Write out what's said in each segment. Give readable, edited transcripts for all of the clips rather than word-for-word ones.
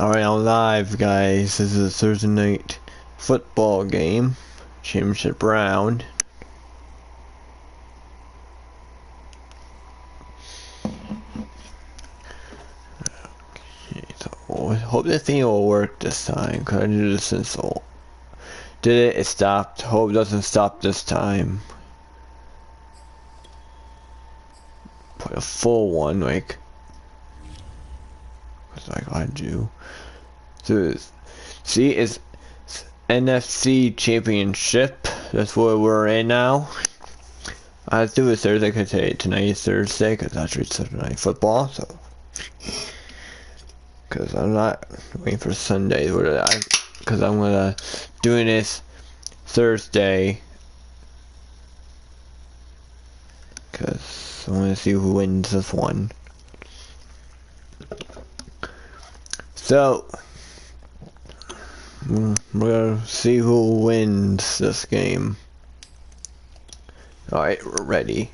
Alright, I'm live, guys. This is a Thursday night football game. Championship round. Okay, so I hope this thing will work this time, because I did this since so. Did it? It stopped. Hope it doesn't stop this time. Put a full one, like. What's I gotta do? So, see, it's NFC Championship. That's what we're in now. I have to do it Thursday because tonight is Thursday because actually it's Thursday night football. So, because I'm not waiting for Sunday, because I'm gonna doing this Thursday because I want to see who wins this one. So, we're gonna see who wins this game. Alright, we're ready.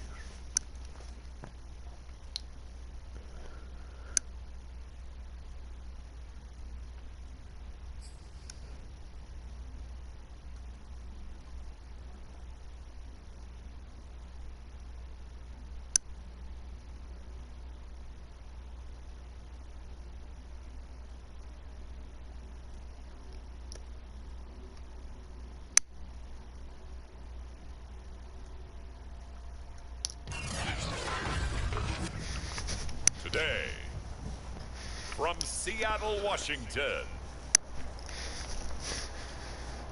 Today, from Seattle, Washington,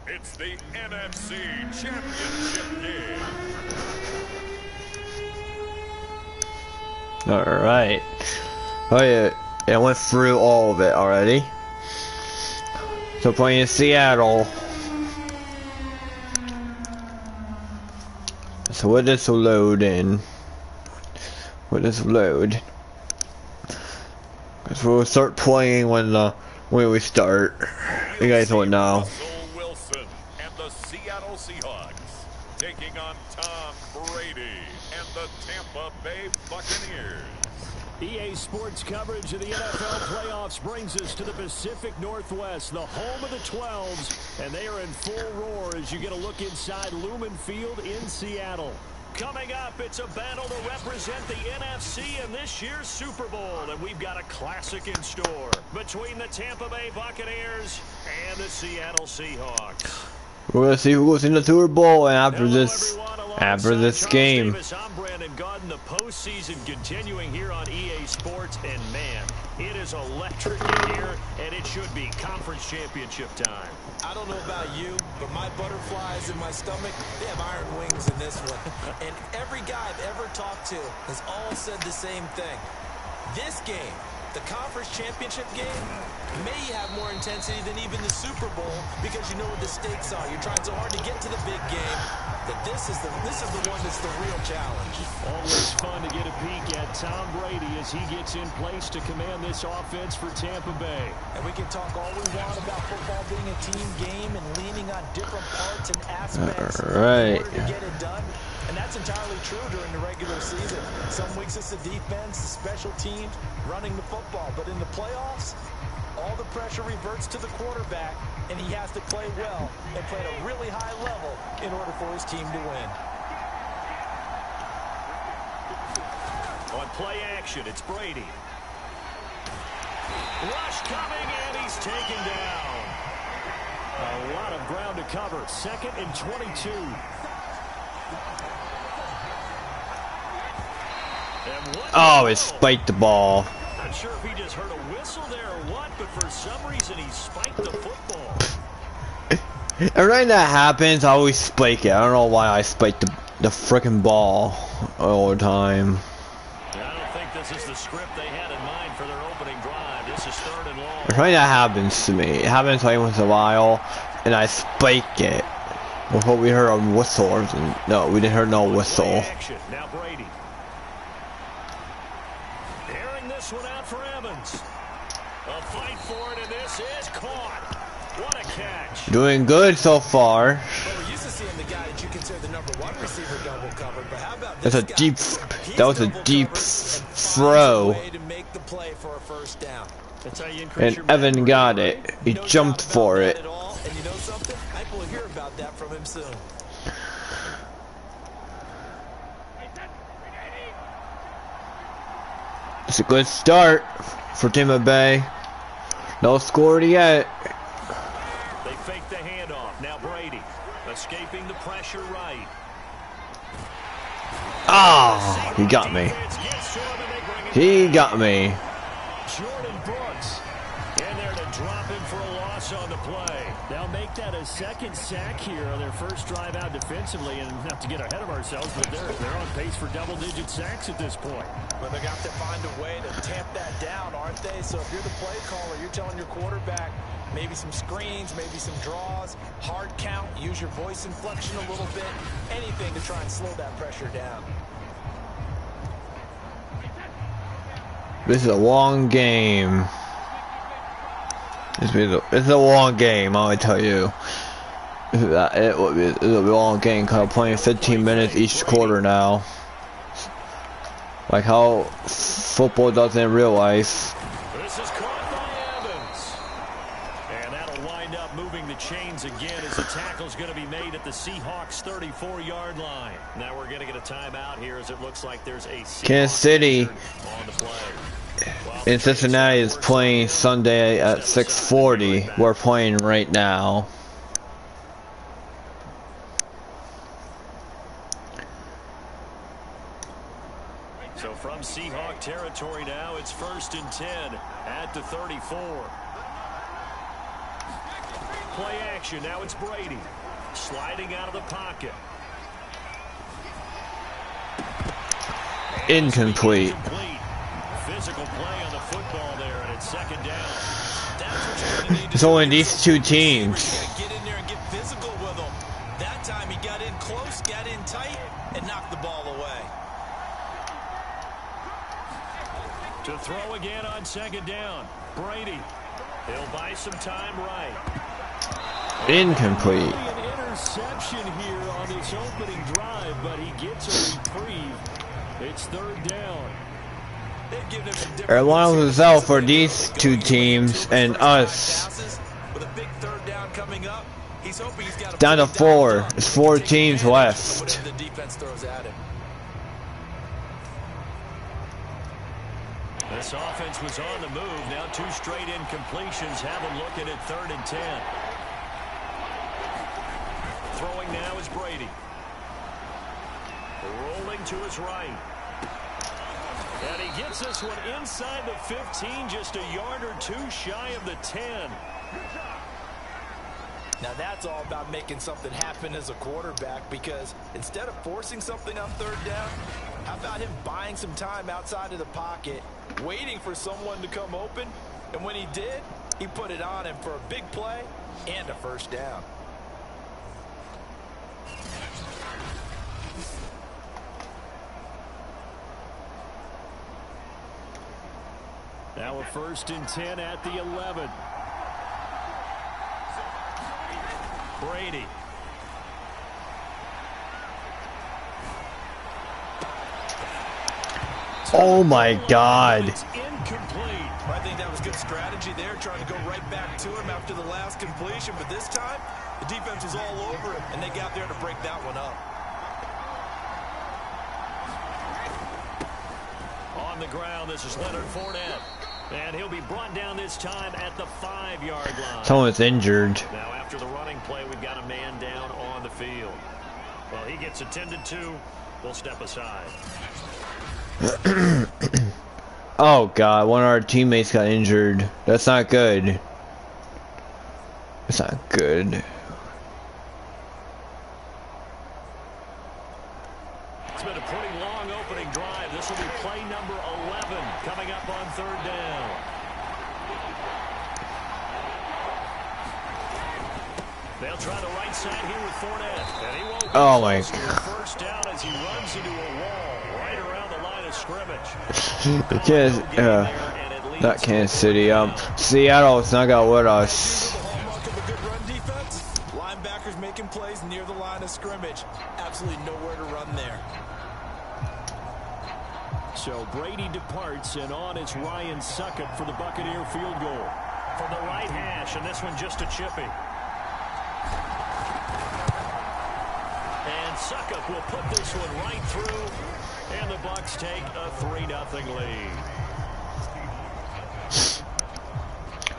it's the NFC Championship game. Alright. Oh yeah, I went through all of it already. So playing in Seattle. So what does load in? What does load? So we'll start playing when we start. You guys don't know. Russell Wilson and the Seattle Seahawks taking on Tom Brady and the Tampa Bay Buccaneers. EA Sports coverage of the NFL playoffs brings us to the Pacific Northwest, the home of the 12s, and they are in full roar as you get a look inside Lumen Field in Seattle. Coming up, it's a battle to represent the NFC in this year's Super Bowl, and we've got a classic in store between the Tampa Bay Buccaneers and the Seattle Seahawks. We're gonna see who goes in the Super Bowl after this game. I'm Brandon Gaudin, the postseason continuing here on EA Sports, and man, it is electric in here, and it should be conference championship time. I don't know about you, but my butterflies in my stomach, they have iron wings in this one. And every guy I've ever talked to has all said the same thing. This game, the conference championship game, may have more intensity than even the Super Bowl because you know what the stakes are. You're trying so hard to get to the big game that this is the one that's the real challenge. Always fun to get a peek at Tom Brady as he gets in place to command this offense for Tampa Bay. And we can talk all we want about football being a team game and leaning on different parts and aspects in order to get it done. And that's entirely true during the regular season. Some weeks it's the defense, the special teams, running the football. But in the playoffs, all the pressure reverts to the quarterback, and he has to play well and play at a really high level in order for his team to win. On play action, it's Brady. Rush coming, and he's taken down. A lot of ground to cover. 2nd and 22. Oh, it spiked the ball. Not sure if he just heard a whistle there or what, but for some reason he spiked the football. Every time that happens, I always spike it. I don't know why I spike the frickin' ball all the time. I don't think this is the script they had in mind for their opening drive. This is 3rd and long. Every time that happens to me, it happens like once in a while, and I spike it. Before we heard a whistle or something. No, we didn't hear no whistle. Now Brady. Airing this one out for Evans. A fight for it, and this is caught. What a catch. Doing good so far. Well, we're used to seeing the guy that you consider the #1 receiver double covered, but how about That's this a guy? deep. He's That was a double deep covered and finds throw. a way to make the play for a first down. That's how you increase And your Evan memory, got right? it. He No jumped doubt about for that it. at all. And you know something? I think we'll hear about that from him soon. It's a good start for Tampa Bay. No score yet. They fake the handoff. Now Brady escaping the pressure right. Ah, he got me. He got me. Jordan Brooks in there to drop him for a loss on the play. They'll make that a second sack here on their first drive out defensively, and not to get ahead of ourselves, but they're on pace for double-digit sacks at this point. But they got to find a way to tamp that down, aren't they? So if you're the play caller, you're telling your quarterback maybe some screens, maybe some draws, hard count, use your voice inflection a little bit, anything to try and slow that pressure down. This is a long game. This is a long game, I tell you. It will be a long game because I'm playing 15 minutes each quarter now. Like how football does in real life. This is caught by Evans. And that'll wind up moving the chains again as the tackle's going to be made at the Seahawks 34-yard line. Now we're going to get a timeout here as it looks like there's a Kansas City on the play. in Cincinnati is playing Sunday at 6:40. We're playing right now. So from Seahawk territory now, it's 1st and 10 at the 34. Play action. Now it's Brady sliding out of the pocket. Incomplete. Physical play on the football there, and it's 2nd down. That's what you're going to need to It's only these two teams. get in there and get physical with them. That time he got in close, got in tight, and knocked the ball away. To throw again on 2nd down. Brady. He'll buy some time right. Incomplete. An interception here on this opening drive, but he gets a reprieve. It's 3rd down. Everyone was out for these two teams and us. With a big 3rd down coming up, he's hoping he's got Down to 4. It's 4 teams left. The defense throws at him. This offense was on the move. Now 2 straight incompletions have them looking at 3rd and 10. Throwing now is Brady. Rolling to his right. And he gets this one inside the 15, just a yard or 2 shy of the 10. Now that's all about making something happen as a quarterback, because instead of forcing something on 3rd down, how about him buying some time outside of the pocket, waiting for someone to come open, and when he did, he put it on him for a big play and a 1st down. Now a 1st and 10 at the 11. Brady. Oh my God. It's incomplete. I think that was good strategy there, trying to go right back to him after the last completion, but this time the defense was all over him, and they got there to break that one up. On the ground, this is Leonard Fournette. And he'll be brought down this time at the 5-yard line. Someone's injured. Now after the running play, we've got a man down on the field. Well, he gets attended to. We'll step aside. Oh God, one of our teammates got injured. That's not good. That's not good. It's been a pretty long opening drive. This will be play number 11 coming up on 3rd down. They'll try the right side here with Fournette. And he won't be Oh my close to a 1st down as he runs into a wall right around the line of scrimmage. Not Kansas City. Seattle is not got with us. The hallmark of a good run defense, linebackers making plays near the line of of scrimmage. Absolutely nowhere to run there. So Brady departs, and on it's Ryan Suckup for the Buccaneer field goal. From the right hash, and this one just a chippy. And Suckup will put this one right through, and the Bucs take a 3-0 lead.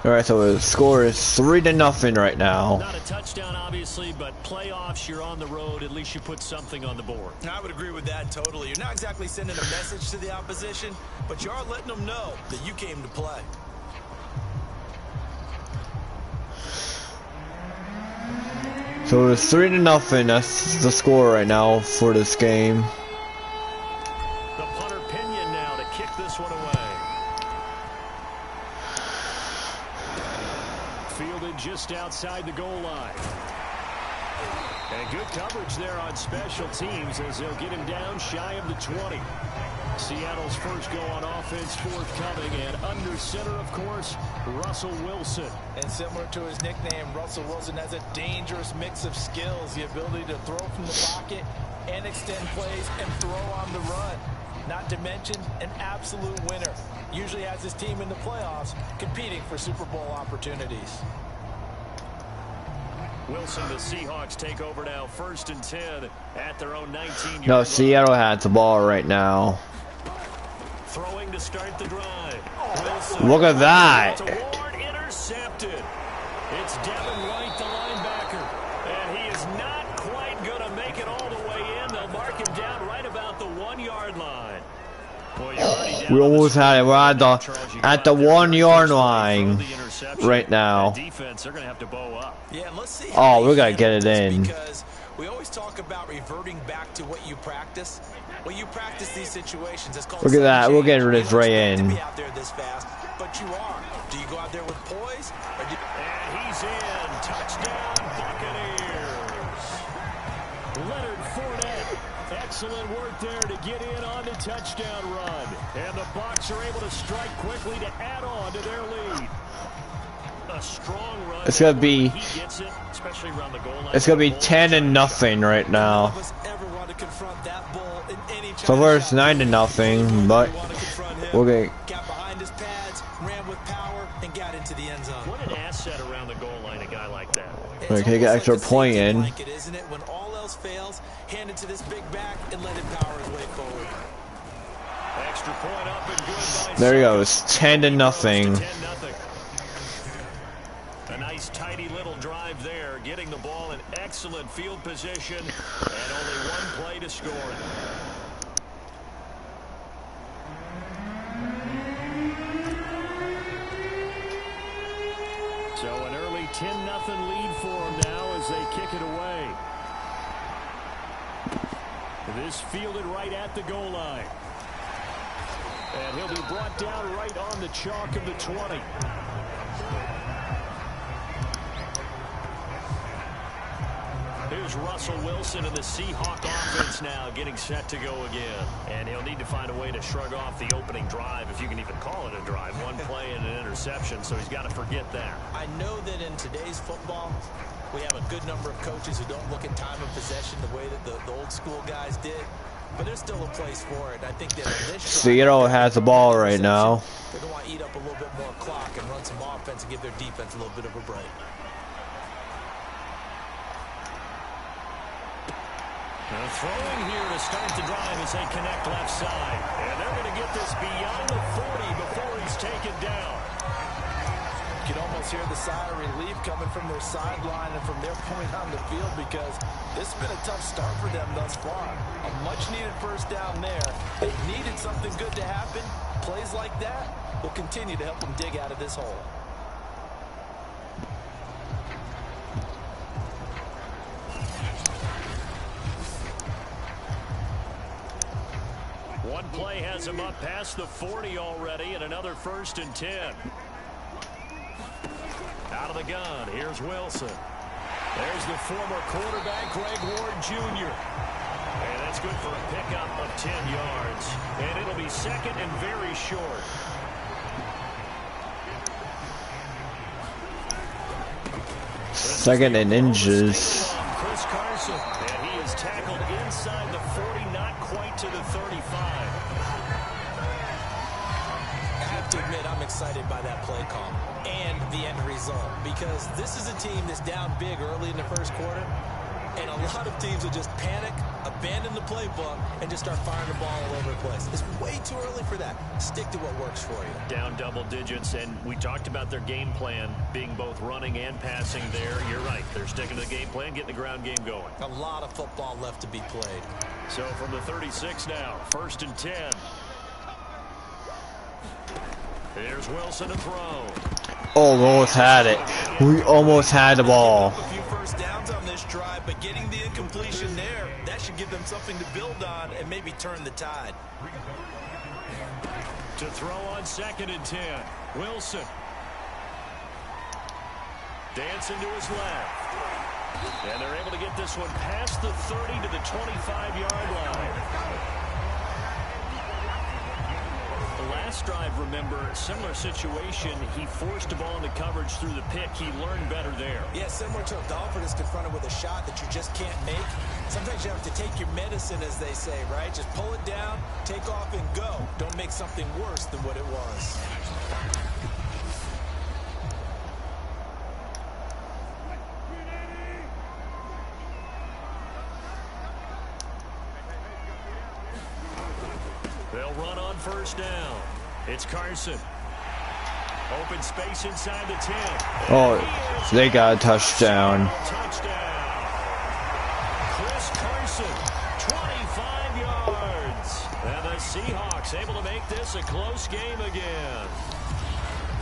Alright, so the score is 3-0 right now. Not a touchdown, obviously, but playoffs, you're on the road. At least you put something on the board. I would agree with that totally. You're not exactly sending a message to the opposition, but you are letting them know that you came to play. So it's 3-0. That's the score right now for this game. The punter Pinion now to kick this one away. Fielded just outside the goal line. And good coverage there on special teams as they'll get him down shy of the 20. Seattle's first go on offense forthcoming, and under center, of course, Russell Wilson. And similar to his nickname, Russell Wilson has a dangerous mix of skills, the ability to throw from the pocket and extend plays and throw on the run. Not to mention an absolute winner. Usually has his team in the playoffs competing for Super Bowl opportunities. Wilson, the Seahawks take over now, 1st and 10 at their own 19-yard No, line. Seattle has the ball right now. Throwing to start the drive. Wilson. Look at that. Ward intercepted. It's Devin White, the linebacker. And he is not quite going to make it all the way in. They'll mark him down right about the 1-yard line. Boy, you're already down. We almost had it. We're at the 1-yard line right now. Defense, they're going to have to bow up. Yeah, and let's see. Oh, we got to get it in. Because we always talk about reverting back to what you practice. When you practice these situations, it's called. Look at that. We'll get this right in. To be out there this fast, but you are. Do you go out there with poise? And he's in. Touchdown, Buccaneers. Leonard Fournette. Excellent work there to get in on the touchdown run. And the Bucs are able to strike quickly to add on to their lead. A strong run. It's gonna be. He gets it, especially around the goal line. It's gonna be 10-0 right now. So far it's 9-0, but we'll get. Got behind his pads, ran with power, and got into the end zone. What an asset around the goal line, a guy like that. We're gonna get extra point in. Blanket, isn't it? When all else fails, hand it to this big back and let him power his way forward. Extra point up and good by There you go. It's 10-0. A nice tidy little drive there, getting the ball in excellent field position, and only one play to score it. So an early 10-0 lead for them now as they kick it away. This fielded right at the goal line. And he'll be brought down right on the chalk of the 20. Here's Russell Wilson and the Seahawk offense now getting set to go again. And he'll need to find a way to shrug off the opening drive, if you can even call it a drive. One play and an interception, so he's got to forget that. I know that in today's football, we have a good number of coaches who don't look at time of possession the way that the old school guys did. But there's still a place for it. I think that on this Seattle has the ball right now. They're going to want to eat up a little bit more clock and run some offense and give their defense a little bit of a break. Throwing here to start the drive as they connect left side. And they're going to get this beyond the 40 before he's taken down. You can almost hear the sigh of relief coming from their sideline and from their point on the field, because this has been a tough start for them thus far. A much-needed first down there. They needed something good to happen. Plays like that will continue to help them dig out of this hole. One play has him up past the 40 already, and another 1st and 10. Out of the gun, here's Wilson. There's the former quarterback, Greg Ward Jr. And that's good for a pickup of 10 yards. And it'll be second and very short. Second and inches. Chris Carson. And by that play call and the end result, because this is a team that's down big early in the first quarter, and a lot of teams will just panic, abandon the playbook, and just start firing the ball all over the place. It's way too early for that. Stick to what works for you. Down double digits, and we talked about their game plan being both running and passing there. You're right. They're sticking to the game plan, getting the ground game going. A lot of football left to be played. So from the 36 now, 1st and 10. Here's Wilson to throw. Almost had it. We almost had the ball. A few first downs on this drive, but getting the incompletion there, that should give them something to build on and maybe turn the tide. To throw on 2nd and 10. Wilson. Dancing to his left. And they're able to get this one past the 30 to the 25-yard line. Last drive, remember, similar situation. He forced the ball into coverage through the pick. He learned better there. Yeah, similar to a golfer that's confronted with a shot that you just can't make. Sometimes you have to take your medicine, as they say, right? Just pull it down, take off, and go. Don't make something worse than what it was. They'll run on 1st down. It's Carson. Open space inside the 10. Oh, they got a touchdown. Touchdown. Chris Carson, 25 yards. And the Seahawks able to make this a close game again.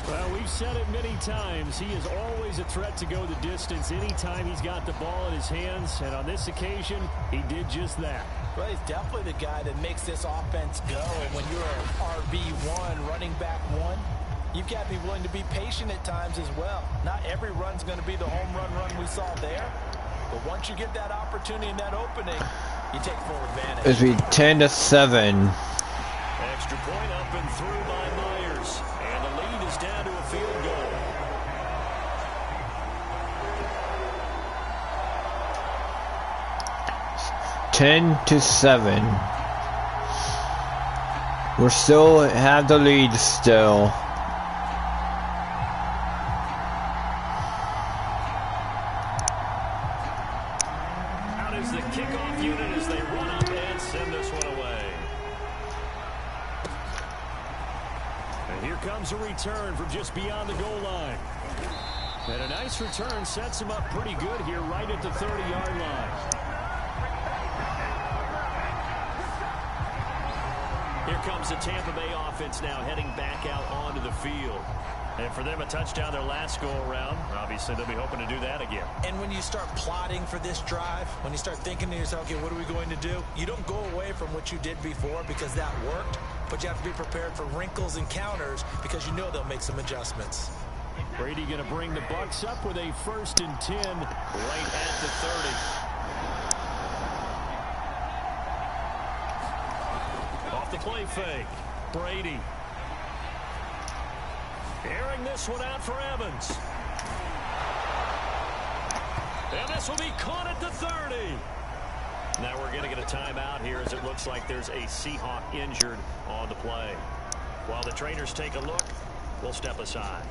Well, we've said it many times. He is always a threat to go the distance anytime he's got the ball in his hands. And on this occasion, he did just that. Well, he's definitely the guy that makes this offense go. And when you're an RB1, running back one, you've got to be willing to be patient at times as well. Not every run's going to be the home run we saw there. But once you get that opportunity and that opening, you take full advantage. It'll be 10-7. Extra point up and through by Myers. And the lead is down to a field goal. Ten to 7. We still have the lead still. Out is the kickoff unit as they run up and send this one away. And here comes a return from just beyond the goal line. And a nice return sets him up pretty good here right at the 30-yard line. Here comes the Tampa Bay offense now heading back out onto the field. And for them, a touchdown their last go-around. Obviously, they'll be hoping to do that again. And when you start plotting for this drive, when you start thinking to yourself, okay, what are we going to do? You don't go away from what you did before because that worked, but you have to be prepared for wrinkles and counters because you know they'll make some adjustments. Brady going to bring the Bucs up with a 1st and 10 right at the 30. Off the play fake. Brady. Airing this one out for Evans. And this will be caught at the 30. Now we're going to get a timeout here as it looks like there's a Seahawk injured on the play. While the trainers take a look, we'll step aside.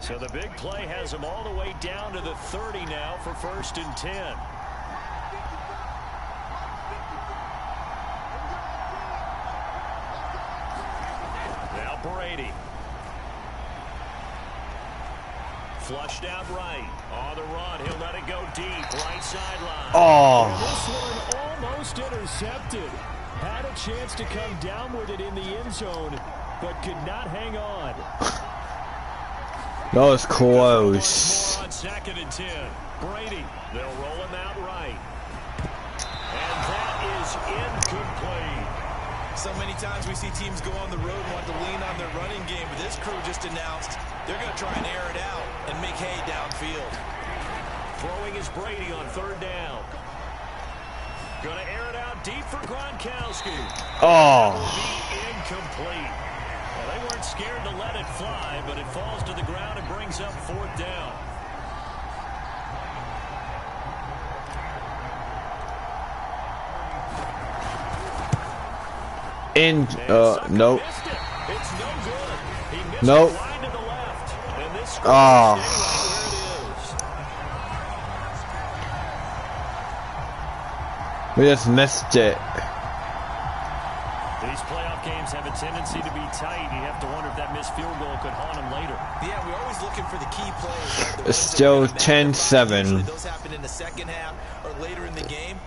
So the big play has them all the way down to the 30 now for 1st and 10. Now Brady. Flushed out right. On the run. He'll let it go deep. Right sideline. Oh. This one almost intercepted. Had a chance to come down with it in the end zone, but could not hang on. That was close. More on 2nd and 10. Brady. They'll roll him out right. And that is incomplete. So many times we see teams go on the road and want to lean on their running game, but this crew just announced they're going to try and air it out and make hay downfield. Throwing is Brady on 3rd down. Going to air it out deep for Gronkowski. Oh. Incomplete. Well, they weren't scared to let it fly, but it falls to the ground and brings up 4th down. In, nope. It's no good. He missed Nope. it wide to the left. And this score Oh. is We just missed it. These playoff games have a tendency to be tight. You have to wonder if that missed field goal could haunt him later. Yeah, we're always looking for the key plays. It's still 10-7. Usually those happen in the second half or later in the game.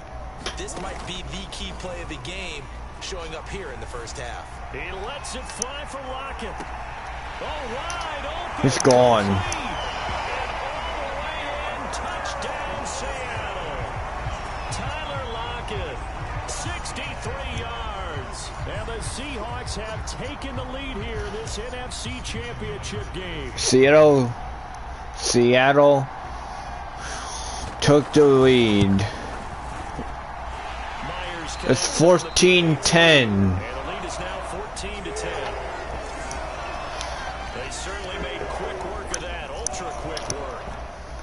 This might be the key play of the game showing up here in the first half. He lets it fly for Lockett. Oh, wide open. He's gone. And all the way in. Touchdown, Seattle. Tyler Lockett, 63 yards. And the Seahawks have taken the lead here in this NFC Championship game. Seattle took the lead. It's 14-10. And the lead is now 14-10. They certainly made quick work of that, ultra quick work.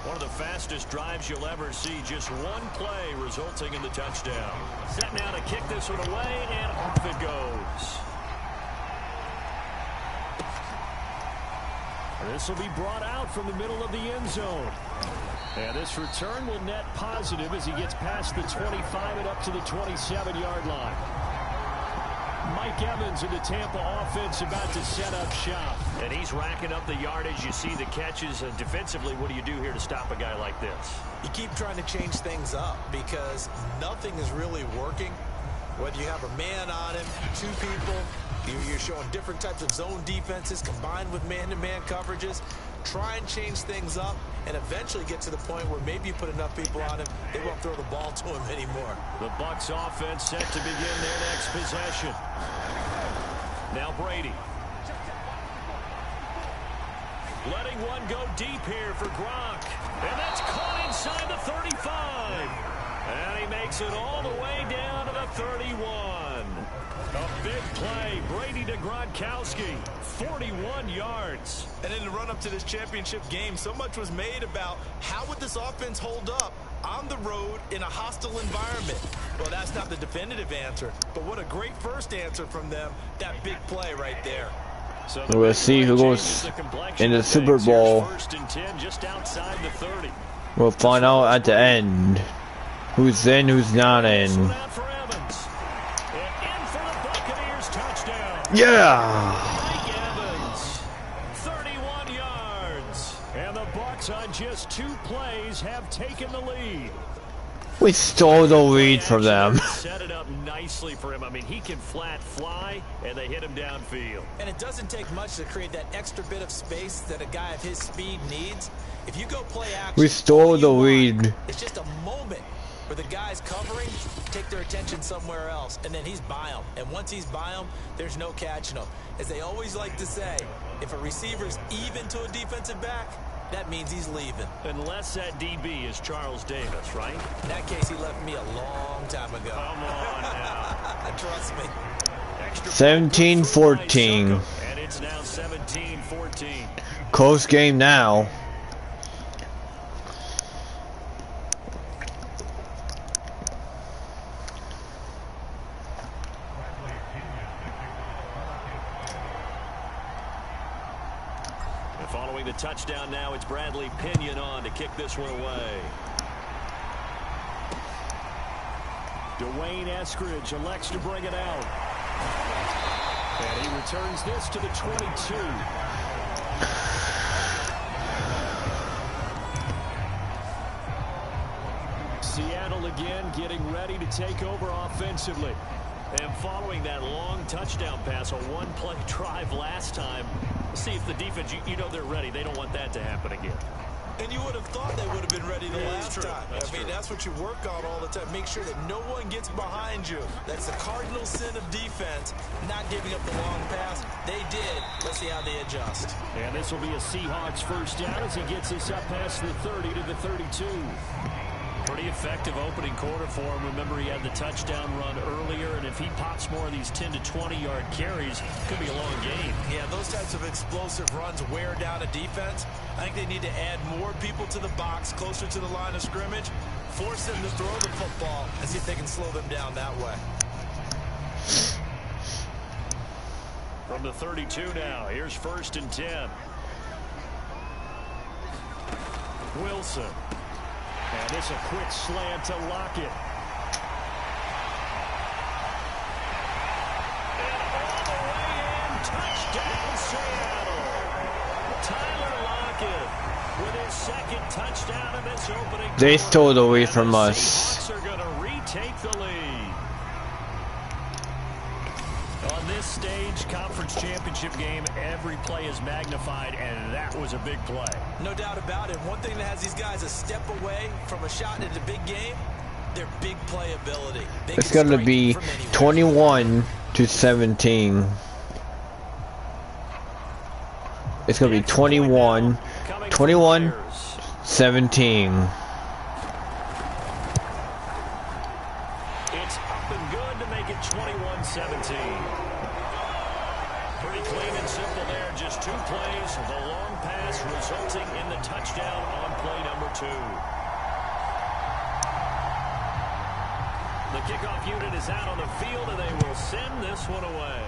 One of the fastest drives you'll ever see, just one play resulting in the touchdown. Set now to kick this one away, and off it goes. This will be brought out from the middle of the end zone. And this return will net positive as he gets past the 25 and up to the 27-yard line. Mike Evans in the Tampa offense about to set up shop. And he's racking up the yardage. You see the catches. And defensively, what do you do here to stop a guy like this? You keep trying to change things up because nothing is really working. Whether you have a man on him, two people, you're showing different types of zone defenses combined with man-to-man coverages. Try and change things up and eventually get to the point where maybe you put enough people on him, they won't throw the ball to him anymore. The Bucs offense set to begin their next possession. Now Brady. Letting one go deep here for Gronk. And that's caught inside the 35. And he makes it all the way down to the 31. A big play. Brady to Gronkowski. 41 yards. And in the run-up to this championship game, so much was made about how would this offense hold up on the road in a hostile environment. Well, that's not the definitive answer, but what a great first answer from them. That big play right there. So We'll see who goes in the Super Bowl. First and 10 just outside the 30. We'll find out at the end who's in, who's not in. This one out for Evans. And in for the Buccaneers touchdown. Yeah! Mike Evans, 31 yards. And the Bucs on just 2 plays have taken the lead. We stole the lead from them. Set it up nicely for him. I mean, he can flat fly, and they hit him downfield. And it doesn't take much to create that extra bit of space that a guy of his speed needs. If you go play action, We stole the lead. It's just a moment where the guys covering take their attention somewhere else, and then he's by them. And once he's by them, there's no catching him. As they always like to say, if a receiver's even to a defensive back, that means he's leaving. Unless that DB is Charles Davis, right? In that case, he left me a long time ago. Come on now. Trust me. 17-14. And it's now 17-14. Close game now. Following the touchdown now, it's Bradley Pinion on to kick this one away. Dwayne Eskridge elects to bring it out. And he returns this to the 22. Seattle again getting ready to take over offensively. And following that long touchdown pass, a one-play drive last time, see if the defense, you know they're ready. They don't want that to happen again. And you would have thought they would have been ready the last time. That's what you work on all the time. Make sure that no one gets behind you. That's the cardinal sin of defense, not giving up the long pass. They did. Let's see how they adjust. And this will be a Seahawks first down as he gets us up past the 30 to the 32. Pretty effective opening quarter for him. Remember, he had the touchdown run earlier, and if he pops more of these 10 to 20-yard carries, could be a long game. Yeah, those types of explosive runs wear down a defense. I think they need to add more people to the box, closer to the line of scrimmage, force them to throw the football, and see if they can slow them down that way. From the 32 now, here's 1st and 10. Wilson. And this a quick slant to Lockett. And all the way in, touchdown Seattle. Tyler Lockett with his 2nd touchdown in this opening. They stole it away from the us. Seahawks are going to retake the lead. On this stage, conference championship game, every play is magnified, and that was a big play. No doubt about it. One thing that has these guys a step away from a shot in the big game, their big playability. It's going to be 21-17. It's going to be 21-17. It's up and good to make it 21-17. Pretty clean and simple there. Just 2 plays. The long pass resulting in the touchdown on play number 2. The kickoff unit is out on the field, and they will send this one away.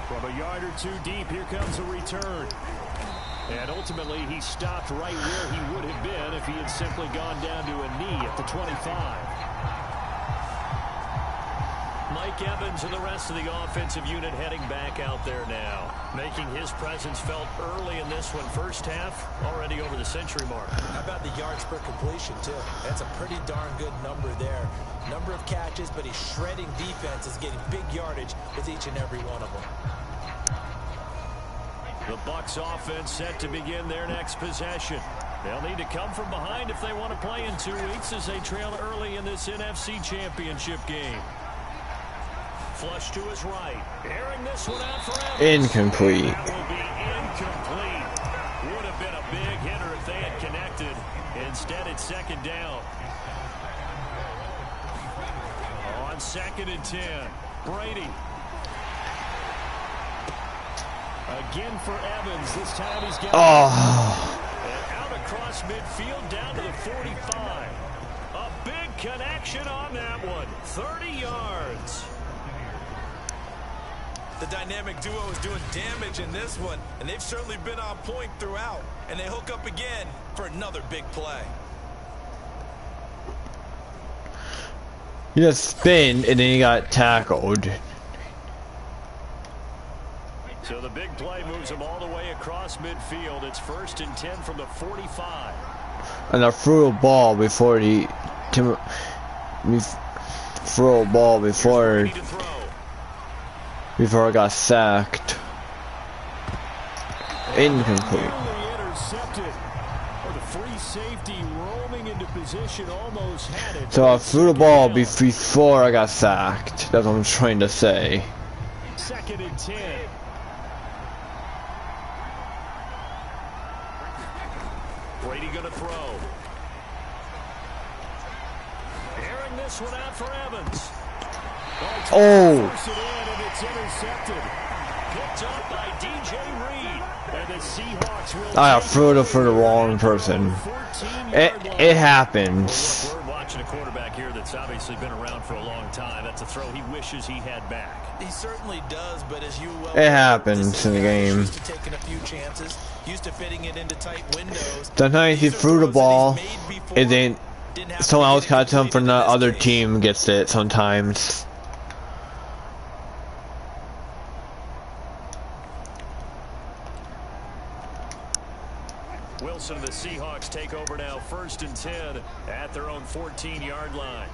From a yard or 2 deep, here comes a return. And ultimately, he stopped right where he would have been if he had simply gone down to a knee at the 25. Mike Evans and the rest of the offensive unit heading back out there now, making his presence felt early in this one. First half already over the century mark. How about the yards per completion, too? That's a pretty darn good number there. Number of catches, but he's shredding defenses, getting big yardage with each and every one of them. The Bucs offense set to begin their next possession. They'll need to come from behind if they want to play in 2 weeks as they trail early in this NFC Championship game. Flush to his right. Airing this one out for Evans. Incomplete. That will be incomplete. Would have been a big hitter if they had connected. Instead, it's 2nd down. On 2nd and 10. Brady. Again for Evans. This time he's got and out across midfield down to the 45. A big connection on that one. 30 yards. The dynamic duo is doing damage in this one, and they've certainly been on point throughout. And they hook up again for another big play. He just spin and then he got tackled. So the big play moves him all the way across midfield. It's 1st and 10 from the 45. And I threw a ball before he threw a ball before I got sacked. Incomplete. Intercepted. The free safety roaming into position almost had it. So I threw the ball before I got sacked. That's what I'm trying to say. 2nd and 10. Brady gonna throw. Airing this one out for Evans. Oh! It's intercepted. Picked up by DJ Reed. And the Seahawks will I threw it for the wrong person. It happens. We're watching a quarterback here that's obviously been around for a long time. That's a throw he wishes he had back. He certainly does, but as you well It happens in the game. Used to taking a few chances, used to fitting it into tight windows. Sometimes he threw the ball and then someone else catches him from the other team gets it sometimes. Wilson and the Seahawks take over now, 1st and 10 at their own 14-yard line.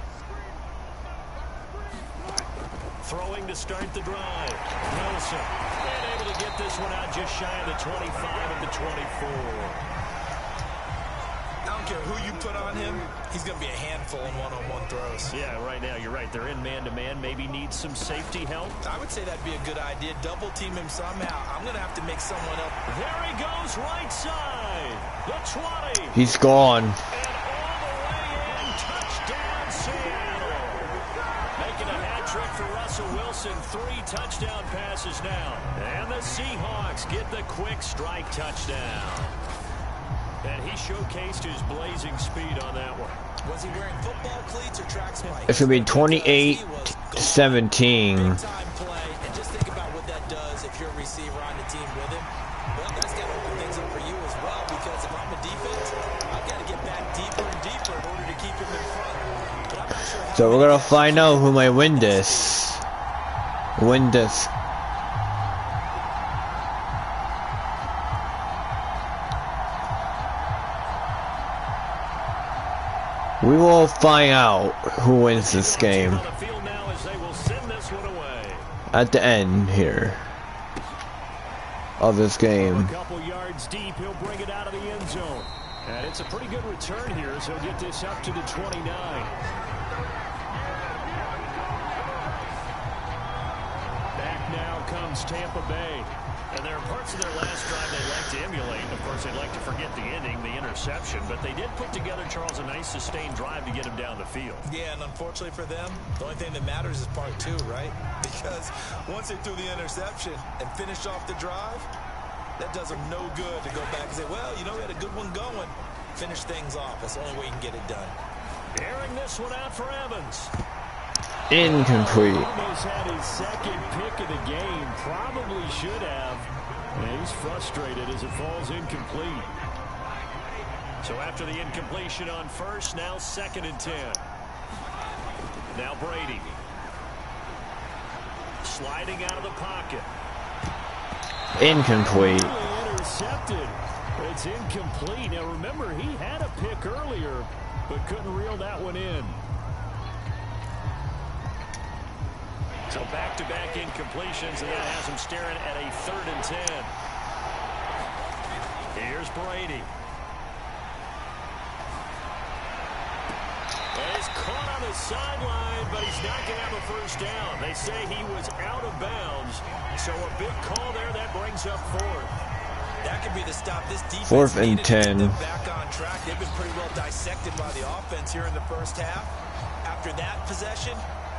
Throwing to start the drive. Wilson and able to get this one out just shy of the 25 at the 24. I don't care who you put on him, he's going to be a handful in one-on-one throws. Yeah, right now you're right. They're in man-to-man. Maybe need some safety help. I would say that'd be a good idea. Double team him somehow. I'm going to have to make someone up. There he goes, right side. The 20. He's gone. And all the way in, touchdown Seattle. Making a hat trick for Russell Wilson. 3 touchdown passes now. And the Seahawks get the quick strike touchdown. And he showcased his blazing speed on that one. Was he wearing football cleats or track spikes? It's going to be 17. Big time play, and just think about what that does if you're a receiver on the team with him. Well, that's got to open things up for you as well, because if I'm a defense, I've got to get back deeper and deeper in order to keep him in front. But I'm not sure how So we're gonna find out who might win this. We will find out who wins this game at the end here of this game. A couple yards deep, he'll bring it out of the end zone. And it's a pretty good return here as he'll get this up to the 29. Back now comes Tampa Bay. And there are parts of their last drive they'd like to emulate. Of course, they'd like to forget the ending, the interception. But they did put together, Charles, a nice sustained drive to get him down the field. Yeah, and unfortunately for them, the only thing that matters is part two, right? Because once they threw the interception and finished off the drive, that does them no good to go back and say, well, you know, we had a good one going. Finish things off. That's the only way you can get it done. Airing this one out for Evans. Incomplete. Almost had his second pick of the game. Probably should have. And he's frustrated as it falls incomplete. So after the incompletion on first, now 2nd and 10. Now Brady. Sliding out of the pocket. Incomplete. Intercepted. It's incomplete. Now remember, he had a pick earlier, but couldn't reel that one in. So back-to-back incompletions, and that has him staring at a 3rd and 10. Here's Brady. And he's caught on the sideline, but he's not going to have a first down. They say he was out of bounds, so a big call there. That brings up 4th. That could be the stop this defense 4th and needed to get 10. them back on track. They've been pretty well dissected by the offense here in the first half. After that possession,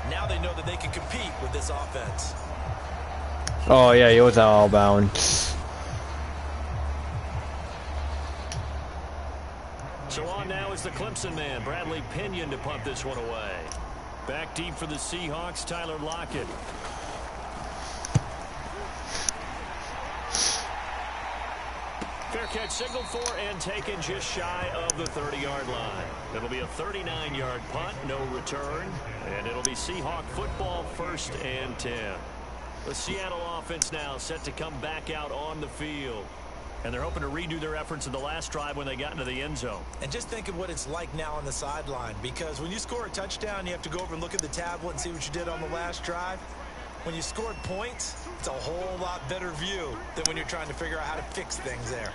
now they know that they can compete with this offense. Oh yeah, he was out of bounds. So on now is the Clemson man, Bradley Pinion, to punt this one away. Back deep for the Seahawks, Tyler Lockett. Fair catch signaled for and taken just shy of the 30-yard line. It'll be a 39-yard punt, no return, and it'll be Seahawk football, 1st and 10. The Seattle offense now set to come back out on the field. And they're hoping to redo their efforts in the last drive when they got into the end zone. And just think of what it's like now on the sideline, because when you score a touchdown, you have to go over and look at the tablet and see what you did on the last drive. When you scored points, it's a whole lot better view than when you're trying to figure out how to fix things there.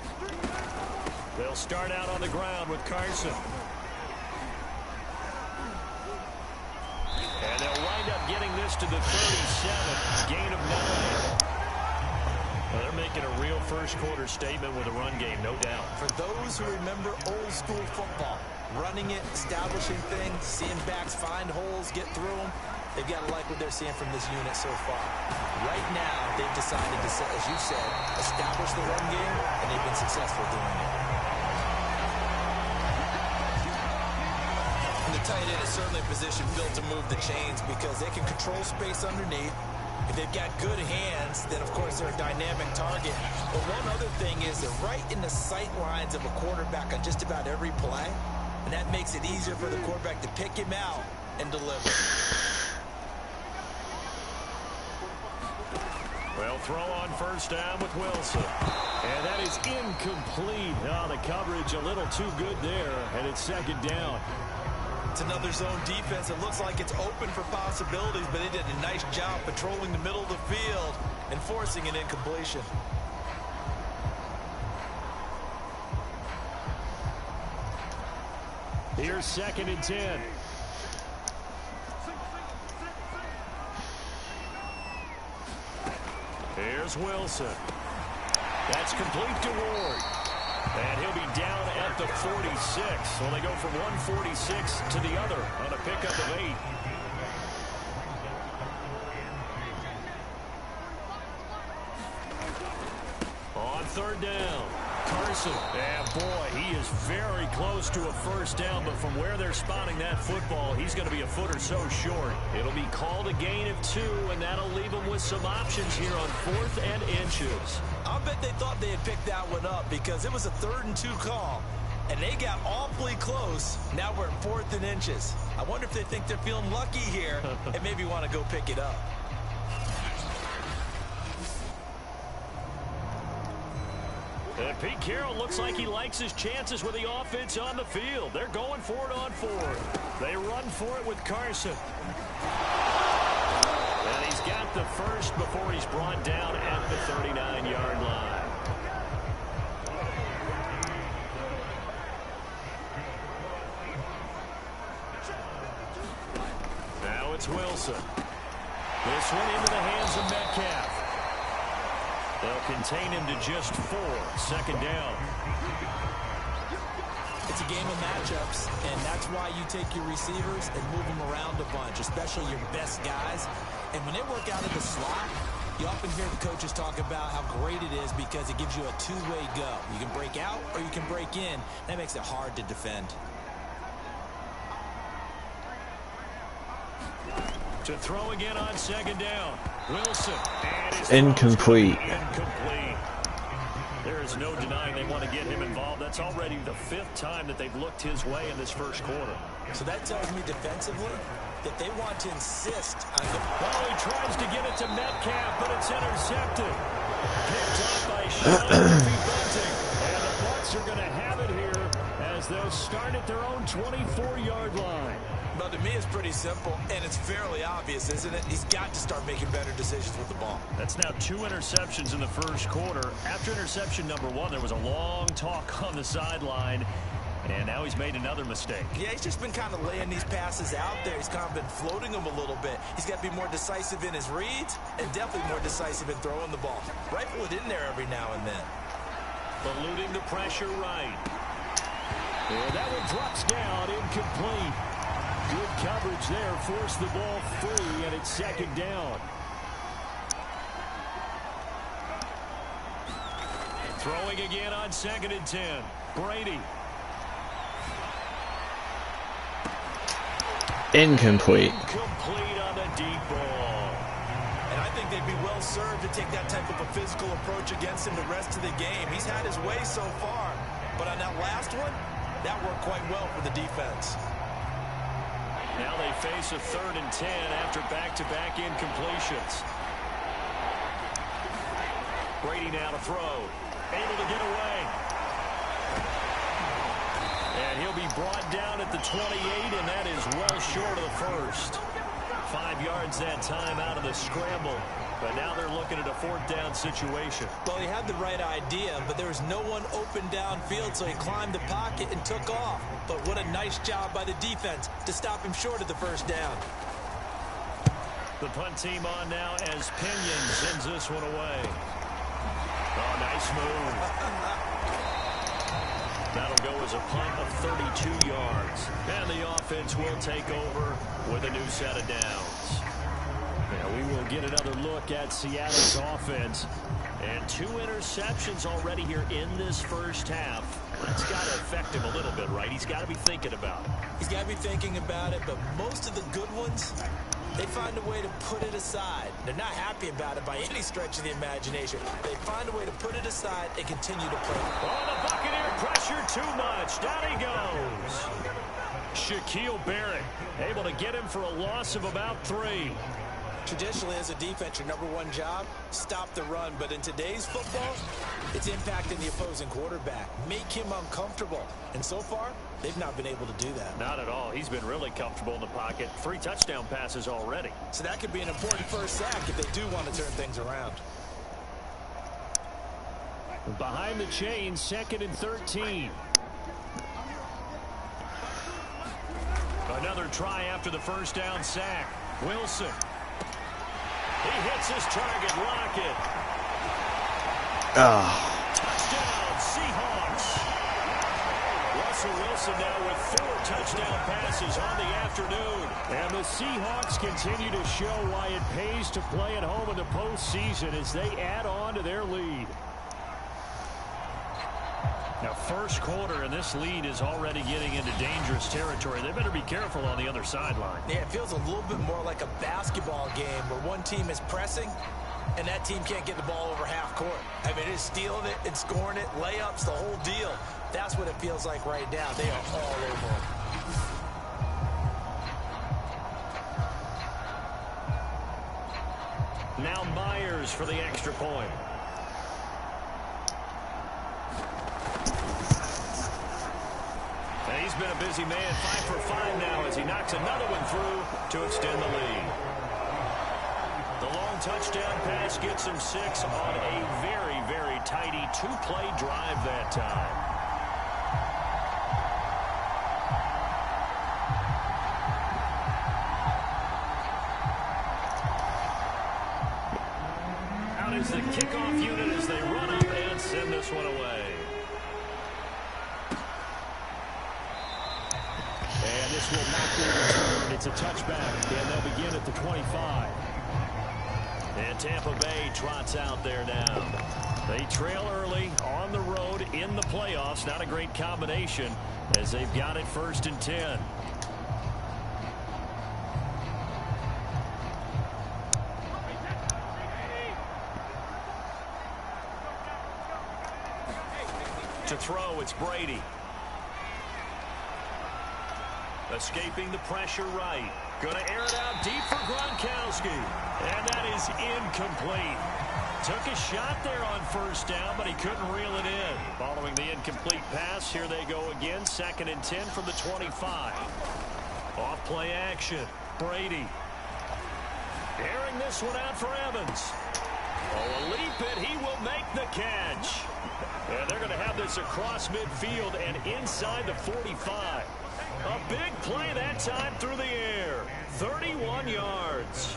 They'll start out on the ground with Carson. And they'll wind up getting this to the 37. Gain of 9. Well, they're making a real first-quarter statement with a run game, no doubt. For those who remember old-school football, running it, establishing things, seeing backs find holes, get through them, they've got to like what they're seeing from this unit so far. Right now, they've decided to, as you said, establish the run game, and they've been successful doing it. And the tight end is certainly a position built to move the chains because they can control space underneath. If they've got good hands, then, of course, they're a dynamic target. But one other thing is they're right in the sight lines of a quarterback on just about every play, and that makes it easier for the quarterback to pick him out and deliver. Well, throw on first down with Wilson. And that is incomplete. Oh, the coverage a little too good there, and it's 2nd down. It's another zone defense. It looks like it's open for possibilities, but they did a nice job patrolling the middle of the field and forcing an incompletion. Here's 2nd and 10. Here's Wilson. That's complete to Ward. And he'll be down at the 46. So they go from 146 to the other on a pickup of 8. On 3rd down, Carson Wilson. Yeah, boy, he is very close to a first down, but from where they're spotting that football, he's going to be a foot or so short. It'll be called a gain of 2, and that'll leave him with some options here on 4th and inches. I'll bet they thought they had picked that one up because it was a 3rd and 2 call, and they got awfully close. Now we're at 4th and inches. I wonder if they think they're feeling lucky here and maybe want to go pick it up. And Pete Carroll looks like he likes his chances with the offense on the field. They're going for it on 4th. They run for it with Carson. And he's got the first before he's brought down at the 39-yard line. Now it's Wilson. This one into the hands of Metcalf. They'll contain him to just 4. 2nd down. It's a game of matchups, and that's why you take your receivers and move them around a bunch, especially your best guys. And when they work out of the slot, you often hear the coaches talk about how great it is because it gives you a two-way go. You can break out or you can break in. That makes it hard to defend. To throw again on 2nd down. Wilson. Incomplete. Incomplete. There is no denying they want to get him involved. That's already the 5th time that they've looked his way in this first quarter. So that tells me defensively that they want to insist on the... Oh, he tries to get it to Metcalf, but it's intercepted. Picked up by Sean Bunting. And the Bucs are going to have it here as they'll start at their own 24-yard line. Well, to me, it's pretty simple, and it's fairly obvious, isn't it? He's got to start making better decisions with the ball. That's now 2 interceptions in the first quarter. After interception number 1, there was a long talk on the sideline, and now he's made another mistake. Yeah, he's just been kind of laying these passes out there. He's kind of been floating them a little bit. He's got to be more decisive in his reads and definitely more decisive in throwing the ball. Rifle it in there every now and then. Eluding the pressure right. Yeah, that one drops down, incomplete. Good coverage there, forced the ball free, and it's 2nd down. Throwing again on 2nd and 10. Brady. Incomplete. Incomplete on the deep ball. And I think they'd be well served to take that type of a physical approach against him the rest of the game. He's had his way so far, but on that last one, that worked quite well for the defense. Now they face a 3rd and 10 after back-to-back incompletions. Brady now to throw. Able to get away. And he'll be brought down at the 28, and that is well short of the first. 5 yards that time out of the scramble. But now they're looking at a 4th down situation. Well, he had the right idea, but there was no one open downfield, so he climbed the pocket and took off. But what a nice job by the defense to stop him short of the first down. The punt team on now as Pinion sends this one away. Oh, nice move. That'll go as a punt of 32 yards. And the offense will take over with a new set of downs. Now we will get another look at Seattle's offense. And 2 interceptions already here in this first half. That's got to affect him a little bit, right? He's got to be thinking about it. He's got to be thinking about it, but most of the good ones, they find a way to put it aside. They're not happy about it by any stretch of the imagination. They find a way to put it aside and continue to play. Oh, the Buccaneer pressure too much. Down he goes. Shaquille Barrett able to get him for a loss of about 3. Traditionally, as a defense, your #1 job, stop the run. But in today's football, it's impacting the opposing quarterback. Make him uncomfortable. And so far, they've not been able to do that. Not at all. He's been really comfortable in the pocket. 3 touchdown passes already. So that could be an important first sack if they do want to turn things around. Behind the chains, 2nd and 13. Another try after the first down sack. Wilson. He hits his target. Lockett. Touchdown, Seahawks. Russell Wilson now with 4 touchdown passes on the afternoon. And the Seahawks continue to show why it pays to play at home in the postseason as they add on to their lead. Now, first quarter, and this lead is already getting into dangerous territory. They better be careful on the other sideline. Yeah, it feels a little bit more like a basketball game where one team is pressing and that team can't get the ball over half court. I mean, it's stealing it and scoring it, layups, the whole deal. That's what it feels like right now. They are all over it. Now Myers for the extra point. And he's been a busy man, 5 for 5 now as he knocks another one through to extend the lead. The long touchdown pass gets him 6 on a very, very tidy two-play drive that time. Out is the kickoff unit as they run up and send this one away. And this will not be returned. It's a touchback, and they'll begin at the 25. And Tampa Bay trots out there now. They trail early on the road in the playoffs. Not a great combination as they've got it 1st and 10. To throw, it's Brady. Escaping the pressure right. Going to air it out deep for Gronkowski. And that is incomplete. Took a shot there on 1st down, but he couldn't reel it in. Following the incomplete pass, here they go again. 2nd and 10 from the 25. Off play action. Brady. Airing this one out for Evans. Oh, a leap it. He will make the catch. And they're going to have this across midfield and inside the 45. A big play that time through the air. 31 yards.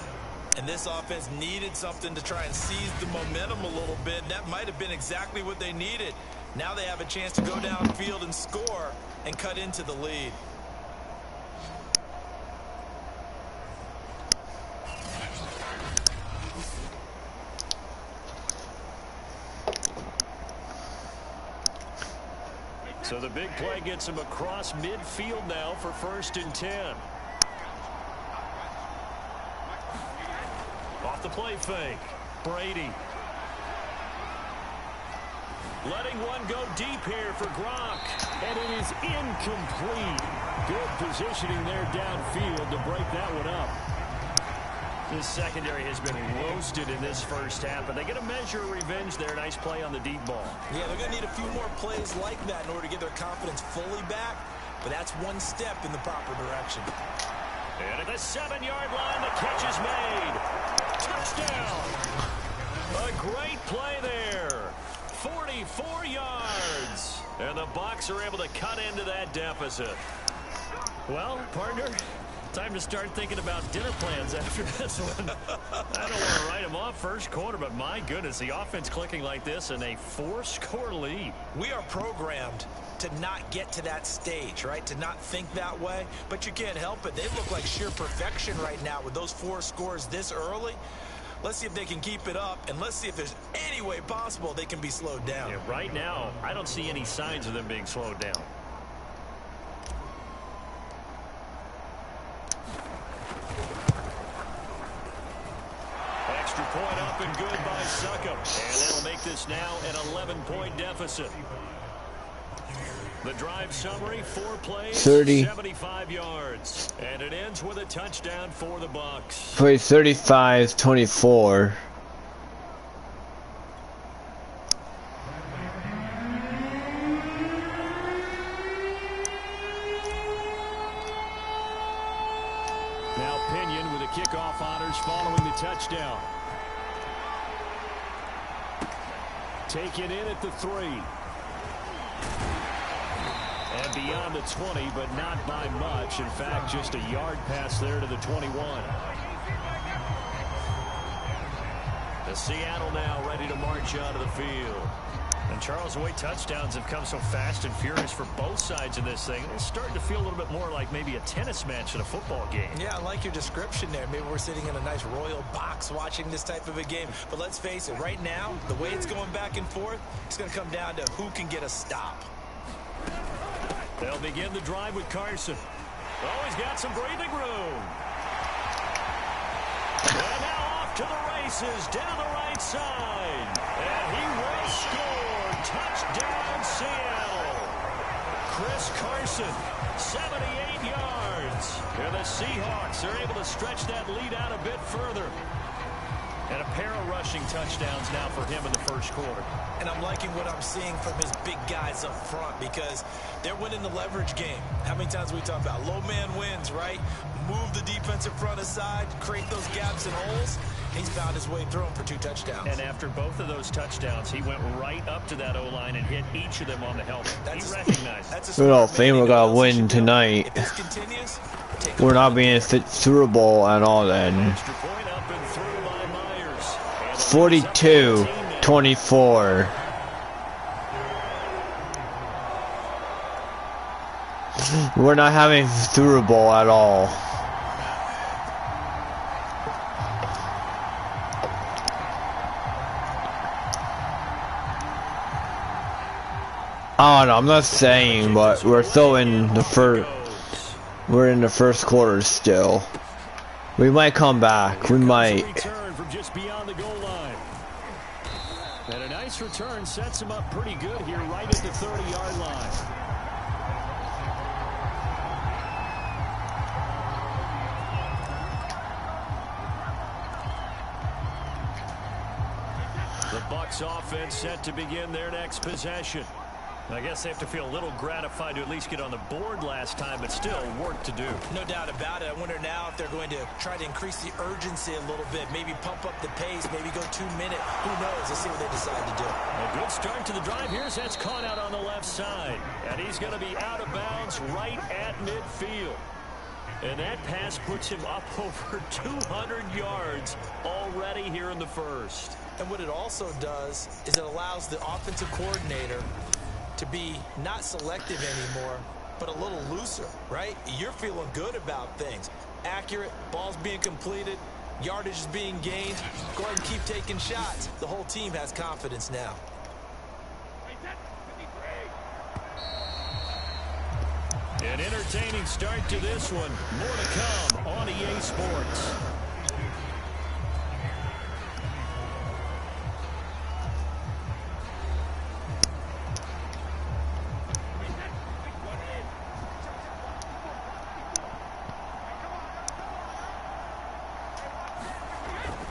And this offense needed something to try and seize the momentum a little bit. That might have been exactly what they needed. Now they have a chance to go downfield and score and cut into the lead. So the big play gets him across midfield now for 1st and 10. Off the play fake. Brady. Letting one go deep here for Gronk. And it is incomplete. Good positioning there downfield to break that one up. This secondary has been roasted in this 1st half, but they get a measure of revenge there. Nice play on the deep ball. Yeah, they're going to need a few more plays like that in order to get their confidence fully back, but that's one step in the proper direction. And at the 7-yard line, the catch is made. Touchdown. A great play there. 44 yards. And the Bucs are able to cut into that deficit. Well, partner, time to start thinking about dinner plans after this one. I don't want to write them off 1st quarter, but my goodness, the offense clicking like this in a 4-score lead. We are programmed to not get to that stage, right? To not think that way, but you can't help it. They look like sheer perfection right now with those 4 scores this early. Let's see if they can keep it up, and let's see if there's any way possible they can be slowed down. Yeah, right now, I don't see any signs of them being slowed down. Extra point up and good by Succop. And that'll make this now an 11-point deficit. The drive summary, 4 plays, 75 yards. And it ends with a touchdown for the Bucs. Play 35-24. Now Pinion with the kickoff honors following the touchdown. Taken in at the 3. And beyond the 20, but not by much. In fact, just a yard pass there to the 21. The Seattle now ready to march out of the field. And Charles, the way touchdowns have come so fast and furious for both sides in this thing, it's starting to feel a little bit more like maybe a tennis match in a football game. Yeah, I like your description there. Maybe we're sitting in a nice royal box watching this type of a game. But let's face it, right now, the way it's going back and forth, it's going to come down to who can get a stop. They'll begin the drive with Carson. Oh, he's got some breathing room. And now off to the races down the right side. And he will score. Touchdown, Seattle. Chris Carson, 78 yards. And the Seahawks are able to stretch that lead out a bit further. And a pair of rushing touchdowns now for him in the first quarter. And I'm liking what I'm seeing from his big guys up front because they're winning the leverage game. How many times we talk about low man wins, right? Move the defensive front aside, create those gaps and holes. He's found his way through them for 2 touchdowns. And after both of those touchdowns, he went right up to that O-line and hit each of them on the helmet. He recognized. We don't think we're going to win tonight. We're not being Super Bowl at all then. 42-24. We're not having Super Bowl at all. I don't know, I'm not saying, but we're still in the first. We're in the first quarter still. We might come back. We might. From just beyond the goal line. And a nice return sets him up pretty good here, right at the 30-yard line. The Bucs offense set to begin their next possession. I guess they have to feel a little gratified to at least get on the board last time, but still work to do. No doubt about it. I wonder now if they're going to try to increase the urgency a little bit, maybe pump up the pace, maybe go 2-minute. Who knows? Let's see what they decide to do. A good start to the drive. Here's that's caught out on the left side. And he's going to be out of bounds right at midfield. And that pass puts him up over 200 yards already here in the first. And what it also does is it allows the offensive coordinator to be not selective anymore, but a little looser, right? You're feeling good about things. Accurate, balls being completed, yardage is being gained. Go ahead and keep taking shots. The whole team has confidence now. An entertaining start to this one. More to come on EA Sports.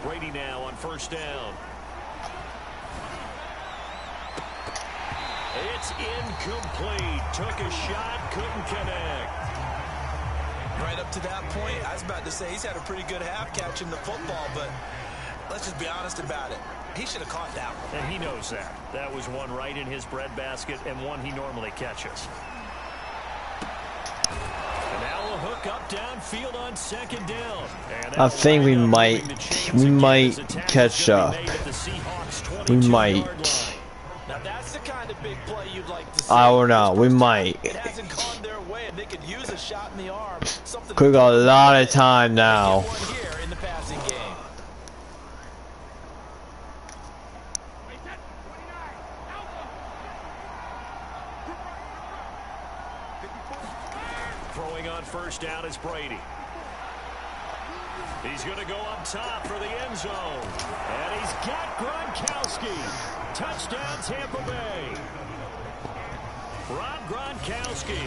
Brady now on first down. It's incomplete. Took a shot, couldn't connect. Right up to that point, I was about to say he's had a pretty good half catching the football, but let's just be honest about it. He should have caught that one. And he knows that. That was one right in his breadbasket and one he normally catches. And now a hook up downfield on second down. I think we might catch up. We might. Now that's the kind of big play you'd like to see. I don't know. We might. It hasn't gone their way, and they could use a shot in the arm. Could got a lot of time now. Here in the passing game. Throwing on first down is Brady. He's going to go up top for the end zone. And he's got Gronkowski. Touchdown, Tampa Bay. Rob Gronkowski.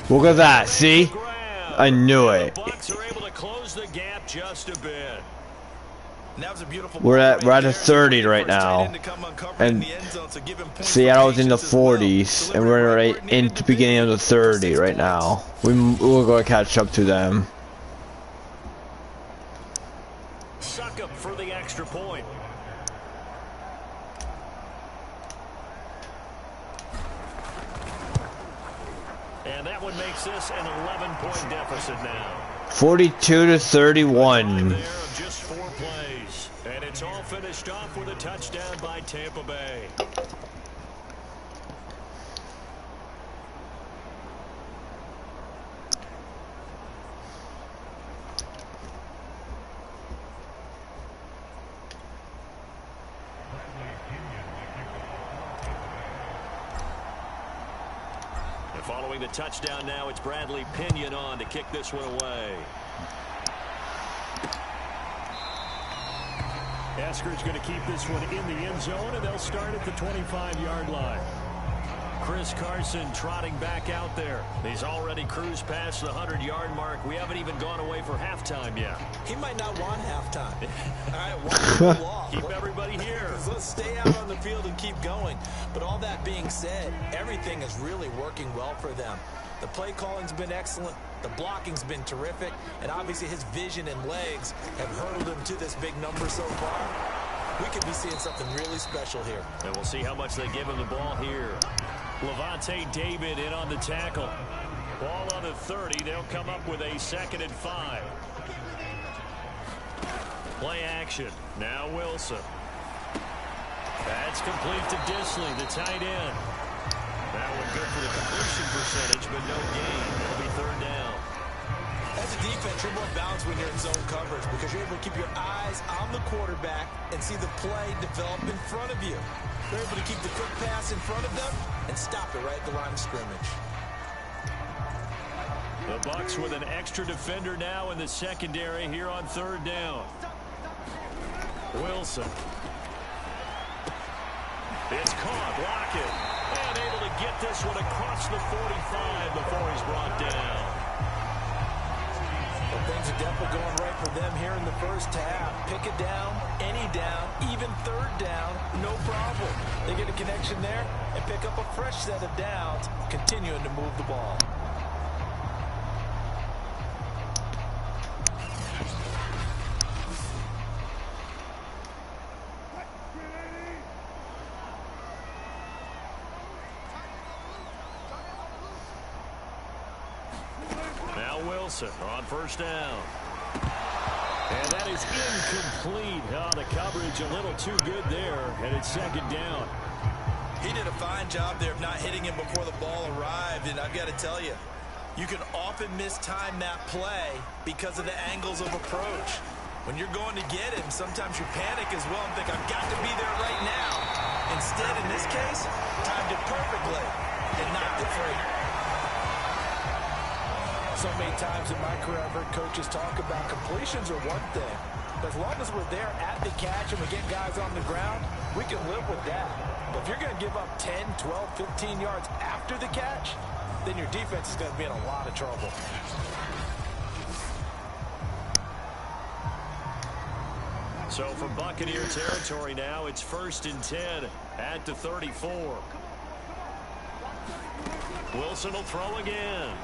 Look at that. See? I knew it. The Bucs are able to close the gap just a bit. We're at a 30 right now. And Seattle's in the 40s. And we're right in the beginning of the 30 right now. We're going to catch up to them. Suck up for the extra point. And that one makes this an 11-point deficit now. 42-31. Just 4 plays. And it's all finished off with a touchdown by Tampa Bay. Following the touchdown now, it's Bradley Pinion on to kick this one away. Esker's going to keep this one in the end zone, and they'll start at the 25-yard line. Chris Carson trotting back out there. He's already cruised past the 100-yard mark. We haven't even gone away for halftime yet. He might not want halftime. All right, one pull off. Keep everybody here. Let's stay out on the field and keep going. But all that being said, everything is really working well for them. The play calling's been excellent. The blocking's been terrific. And obviously his vision and legs have hurtled him to this big number so far. We could be seeing something really special here. And we'll see how much they give him the ball here. Levante David in on the tackle. Ball on the 30. They'll come up with a 2nd and 5. Play action. Now Wilson. That's complete to Disley, the tight end. That one good for the completion percentage, but no gain. It'll be 3rd down. As a defense, you're more balanced when you're in zone coverage because you're able to keep your eyes on the quarterback and see the play develop in front of you. They're able to keep the quick pass in front of them and stop it right at the line of scrimmage. The Bucs with an extra defender now in the secondary here on 3rd down. Wilson. It's caught, Lockett, and able to get this one across the 45 before he's brought down. Well, things are definitely going right for them here in the first half. Pick it down, any down, even 3rd down, no problem. They get a connection there and pick up a fresh set of downs, continuing to move the ball. On 1st down. And that is incomplete. Oh, the coverage a little too good there, and it's 2nd down. He did a fine job there of not hitting him before the ball arrived, and I've got to tell you, you can often mistime that play because of the angles of approach. When you're going to get him, sometimes you panic as well and think, I've got to be there right now. Instead, in this case, timed it perfectly and knocked it free. So many times in my career, I've heard coaches talk about completions are one thing. But as long as we're there at the catch and we get guys on the ground, we can live with that. But if you're going to give up 10, 12, 15 yards after the catch, then your defense is going to be in a lot of trouble. So from Buccaneer territory now, it's 1st and 10 at the 34. Wilson will throw again.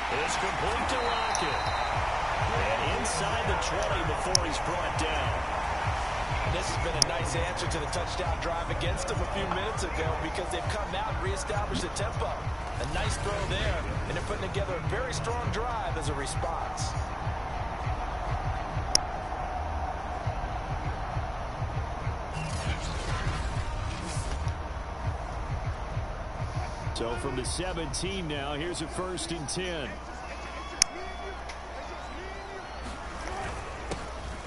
It's complete to Lockett. And inside the 20 before he's brought down. And this has been a nice answer to the touchdown drive against them a few minutes ago because they've come out and reestablished the tempo. A nice throw there, and they're putting together a very strong drive as a response. So from the 17 now, here's a 1st and 10.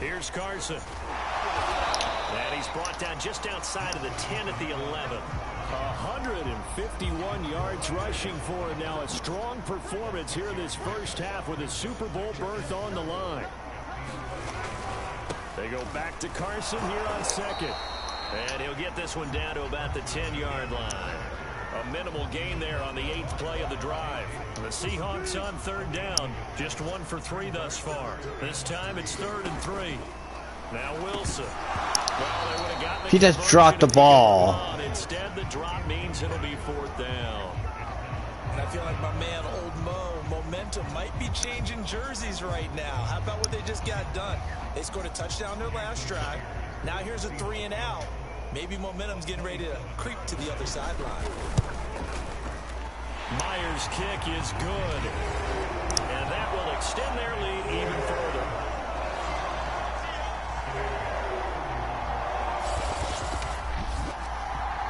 Here's Carson. And he's brought down just outside of the 10 at the 11. 151 yards rushing for him now. A strong performance here in this first half with a Super Bowl berth on the line. They go back to Carson here on 2nd. And he'll get this one down to about the 10-yard line. A minimal gain there on the 8th play of the drive. The Seahawks on 3rd down. Just 1 for 3 thus far. This time it's 3rd and 3. Now Wilson. Well, they would have gotten the he just dropped the ball. Instead, the drop means it'll be 4th down. And I feel like my man, Old Mo, momentum might be changing jerseys right now. How about what they just got done? They scored a touchdown their last drive. Now here's a 3 and out. Maybe momentum's getting ready to creep to the other sideline. Myers' kick is good. And that will extend their lead even further.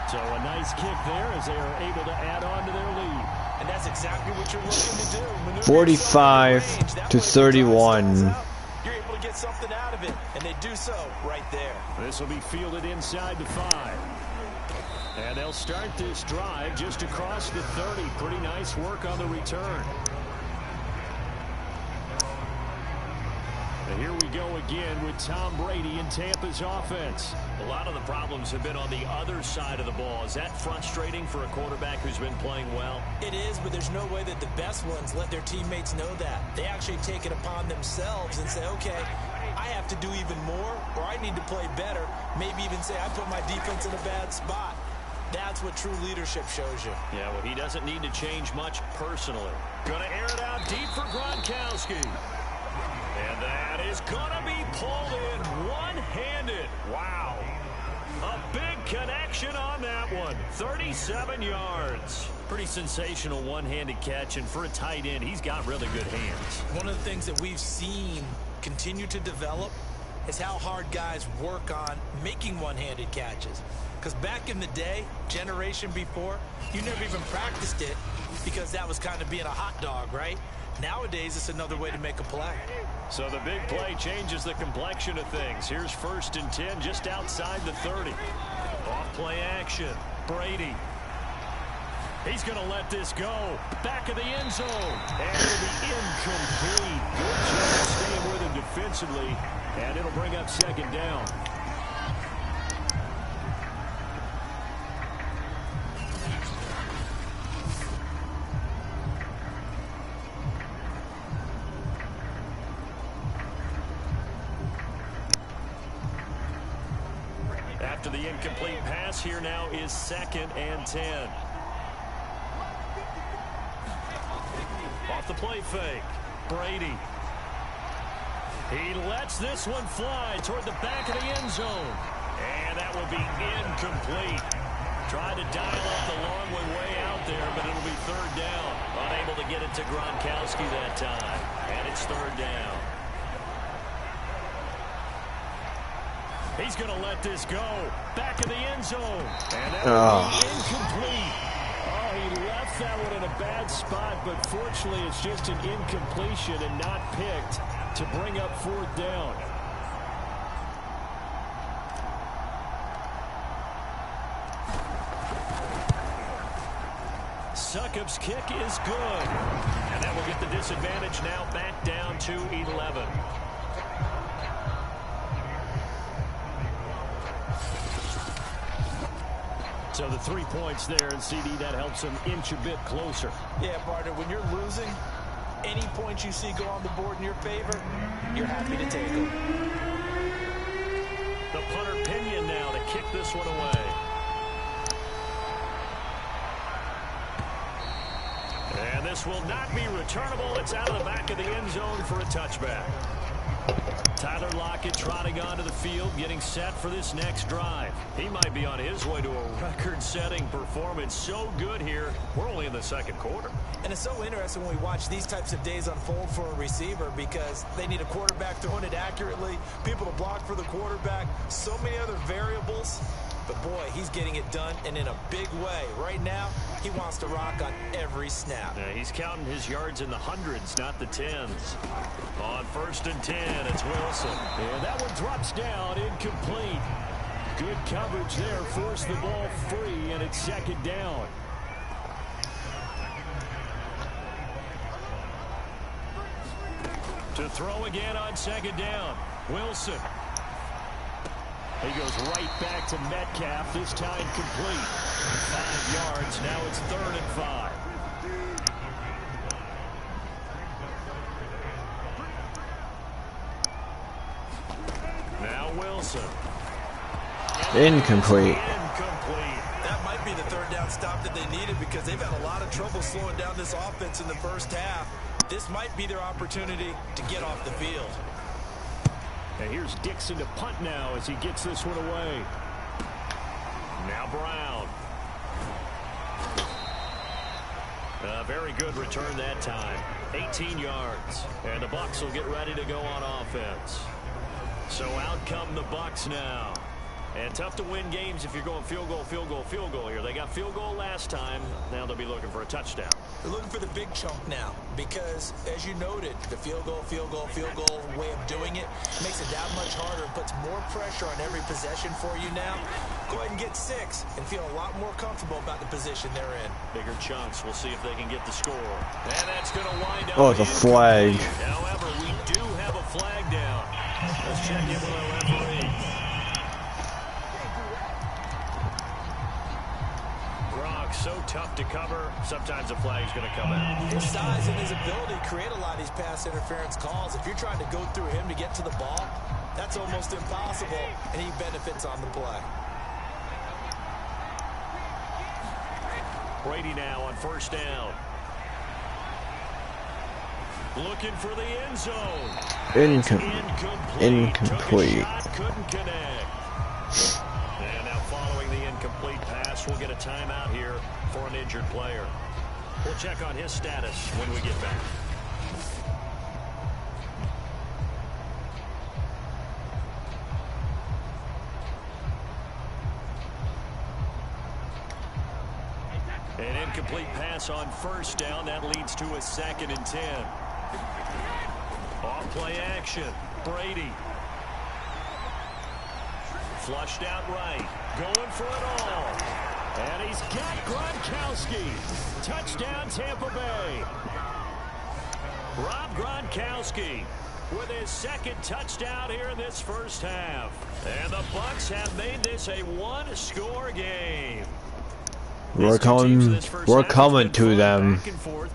So a nice kick there as they are able to add on to their lead. And that's exactly what you're looking to do. 45 to 31. You're able to get something out of it, and they do so right there. This will be fielded inside the 5. And they'll start this drive just across the 30. Pretty nice work on the return. And here we go again with Tom Brady and Tampa's offense. A lot of the problems have been on the other side of the ball. Is that frustrating for a quarterback who's been playing well? It is, but there's no way that the best ones let their teammates know that. They actually take it upon themselves and say, okay, I have to do even more, or I need to play better. Maybe even say I put my defense in a bad spot. That's what true leadership shows you. Yeah, well, he doesn't need to change much personally. Going to air it out deep for Gronkowski. And that is going to be pulled in one-handed. Wow. A big connection on that one. 37 yards. Pretty sensational one-handed catch, and for a tight end, he's got really good hands. One of the things that we've seen continue to develop is how hard guys work on making one-handed catches. Because back in the day, generation before, you never even practiced it because that was kind of being a hot dog, right? Nowadays, it's another way to make a play. So the big play changes the complexion of things. Here's 1st and 10 just outside the 30. Off play action. Brady. He's going to let this go. Back of the end zone. And it'll be incomplete. Good job staying with him defensively. And it'll bring up 2nd down. After the incomplete pass, here now is 2nd and 10. Off the play fake. Brady. He lets this one fly toward the back of the end zone. And that will be incomplete. Tried to dial up the long way out there, but it'll be 3rd down. Unable to get it to Gronkowski that time. And it's 3rd down. He's going to let this go. Back of the end zone. And that will be incomplete. Oh, he left that one in a bad spot, but fortunately it's just an incompletion and not picked to bring up 4th down. Succop's kick is good. And that will get the disadvantage now back down to 11. So the 3 points there, and CD, that helps him inch a bit closer. Yeah, partner, when you're losing, any points you see go on the board in your favor, you're happy to take them. The punter Pinion now to kick this one away. And this will not be returnable. It's out of the back of the end zone for a touchback. Tyler Lockett trotting onto the field, getting set for this next drive. He might be on his way to a record-setting performance. So good here. We're only in the 2nd quarter. And it's so interesting when we watch these types of days unfold for a receiver because they need a quarterback throwing it accurately, people to block for the quarterback, so many other variables. But, boy, he's getting it done, and in a big way. Right now, he wants to rock on every snap. Yeah, he's counting his yards in the hundreds, not the tens. On 1st and 10, it's Wilson. And that one drops down, incomplete. Good coverage there, forced the ball free, and it's 2nd down. To throw again on 2nd down, Wilson. He goes right back to Metcalf, this time complete. 5 yards, now it's 3rd and 5. Now Wilson. Incomplete. That might be the 3rd down stop that they needed because they've had a lot of trouble slowing down this offense in the first half. This might be their opportunity to get off the field. And here's Dixon to punt now as he gets this one away. Now Brown. A very good return that time. 18 yards. And the Bucs will get ready to go on offense. So out come the Bucs now. And tough to win games if you're going field goal, field goal, field goal here. They got field goal last time. Now they'll be looking for a touchdown. They're looking for the big chunk now because, as you noted, the field goal way of doing it makes it that much harder and puts more pressure on every possession for you now. Go ahead and get 6 and feel a lot more comfortable about the position they're in. Bigger chunks. We'll see if they can get the score. And that's going to wind up. Oh, it's a flag. However, we do have a flag down. Let's check in with our referee. So tough to cover, sometimes the flag's going to come out. His size and his ability create a lot of these pass interference calls. If you're trying to go through him to get to the ball, that's almost impossible, and he benefits on the play. Brady now on first down. Looking for the end zone. Incomplete. Couldn't connect. And now following the incomplete pass, we'll get a timeout here for an injured player. We'll check on his status when we get back. An incomplete pass on first down. That leads to a 2nd and 10. Off play action. Brady. Flushed out right. Going for it all. And he's got Gronkowski. Touchdown, Tampa Bay. Rob Gronkowski with his 2nd touchdown here in this first half. And the Bucs have made this a 1-score game. We're coming to them.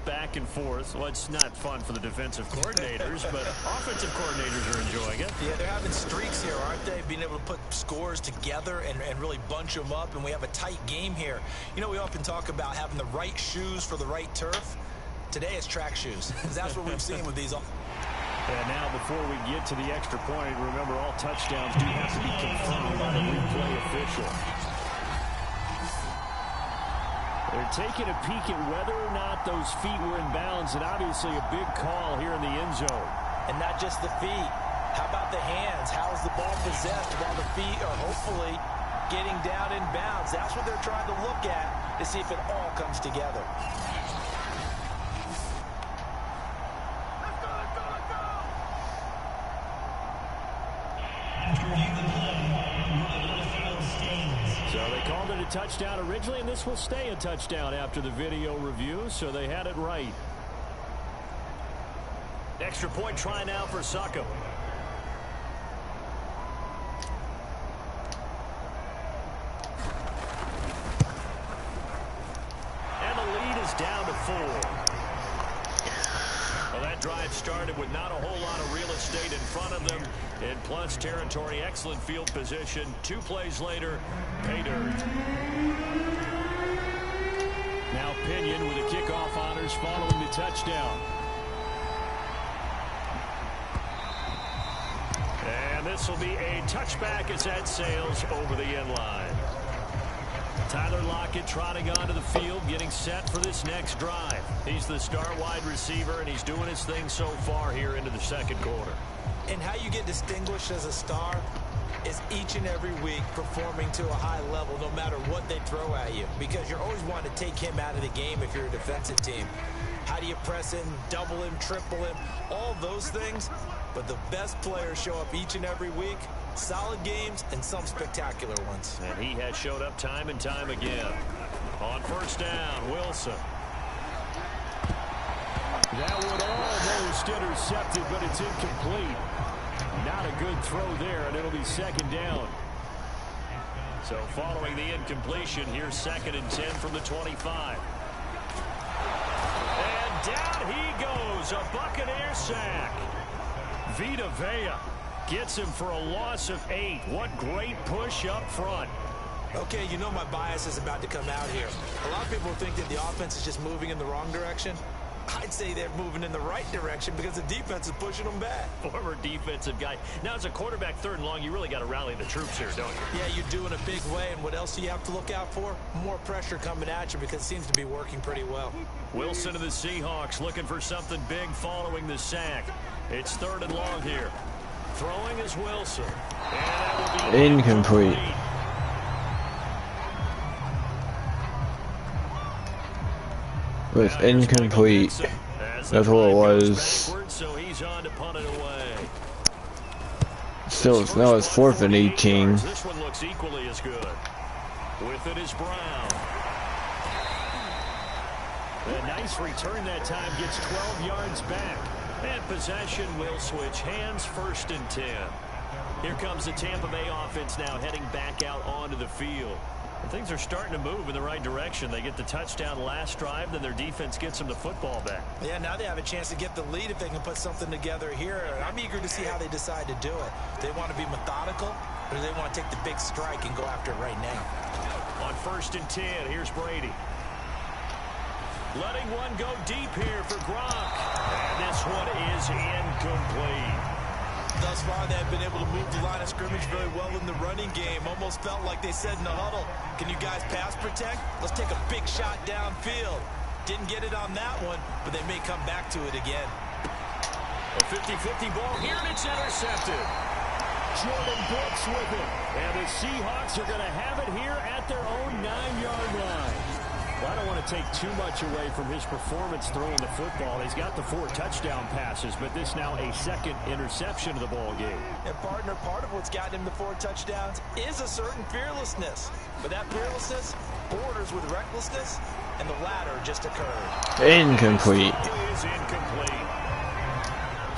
Back and forth. Well, it's not fun for the defensive coordinators, but offensive coordinators are enjoying it. Yeah, they're having streaks here, aren't they? Being able to put scores together and really bunch them up, and we have a tight game here. You know, we often talk about having the right shoes for the right turf. Today it's track shoes. That's what we've seen with these. And now before we get to the extra point, remember all touchdowns do have to be confirmed by the replay official. They're taking a peek at whether or not those feet were in bounds, and obviously a big call here in the end zone. And not just the feet. How about the hands? How is the ball possessed while the feet are hopefully getting down in bounds? That's what they're trying to look at to see if it all comes together. So they called it a touchdown originally, and this will stay a touchdown after the video review, so they had it right. Extra point try now for Suckham. And the lead is down to 4. Well, that drive started with not a whole lot of real estate in front of them. In plus territory, excellent field position. 2 plays later, pay dirt. Now Pinion with the kickoff honors following the touchdown. And this will be a touchback as that sails over the end line. Tyler Lockett trotting onto the field, getting set for this next drive. He's the star wide receiver, and he's doing his thing so far here into the second quarter. And how you get distinguished as a star is each and every week performing to a high level no matter what they throw at you, because you're always wanting to take him out of the game if you're a defensive team. How do you press him, double him, triple him, all those things? But the best players show up each and every week. Solid games and some spectacular ones. And he has showed up time and time again. On first down, Wilson. That would almost intercepted, but it's incomplete. Not a good throw there, and it'll be 2nd down. So following the incompletion, here's 2nd and 10 from the 25. And down he goes, a Buccaneer sack. Vita Vea gets him for a loss of 8. What great push up front. Okay, you know my bias is about to come out here. A lot of people think that the offense is just moving in the wrong direction. I'd say they're moving in the right direction because the defense is pushing them back. Former defensive guy. Now, as a quarterback 3rd and long, you really got to rally the troops here, don't you? Yeah, you do in a big way. And what else do you have to look out for? More pressure coming at you because it seems to be working pretty well. Wilson of the Seahawks looking for something big following the sack. It's 3rd and long here. Throwing is Wilson. And that will be incomplete. was incomplete. That's what it was. So he's on to punt it away. Still, now it's 4th and 18. This one looks equally as good. With it is Brown. A nice return that time, gets 12 yards back. And possession will switch hands, 1st and 10. Here comes the Tampa Bay offense now heading back out onto the field. And things are starting to move in the right direction. They get the touchdown last drive, then their defense gets them the football back. Yeah, now they have a chance to get the lead if they can put something together here. I'm eager to see how they decide to do it. Do they want to be methodical, or do they want to take the big strike and go after it right now? On 1st and 10, here's Brady. Letting one go deep here for Gronk. And this one is incomplete. Thus far, they've been able to move the line of scrimmage very well in the running game. Almost felt like they said in the huddle, can you guys pass protect? Let's take a big shot downfield. Didn't get it on that one, but they may come back to it again. A 50-50 ball here, and it's intercepted. Jordan Brooks with it. And the Seahawks are going to have it here at their own 9-yard line. Well, I don't want to take too much away from his performance throwing the football. He's got the 4 touchdown passes, but this now a 2nd interception of the ball game. And partner, part of what's gotten him the 4 touchdowns is a certain fearlessness. But that fearlessness borders with recklessness, and the latter just occurred. Incomplete. It is incomplete.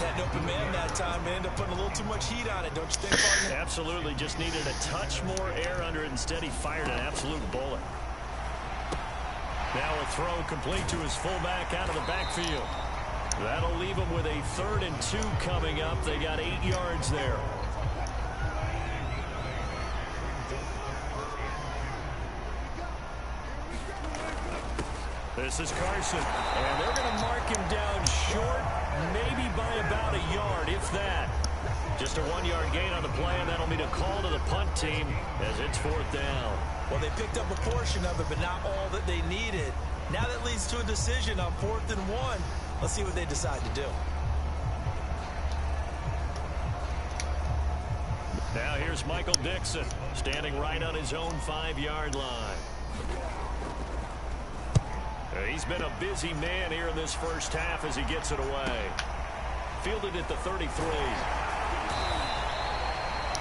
Had an open man that time, man. Ended up putting a little too much heat on it, don't you think, partner? Absolutely. Just needed a touch more air under it. Instead, he fired an absolute bullet. Now a throw complete to his fullback out of the backfield. That'll leave him with a 3rd and 2 coming up. They got 8 yards there. This is Carson, and they're going to mark him down short, maybe by about a yard, if that. Just a 1-yard gain on the play, and that'll mean a call to the punt team as it's 4th down. Well, they picked up a portion of it, but not all that they needed. Now that leads to a decision on 4th and 1. Let's see what they decide to do. Now here's Michael Dixon, standing right on his own 5-yard line. He's been a busy man here in this first half as he gets it away. Fielded at the 33.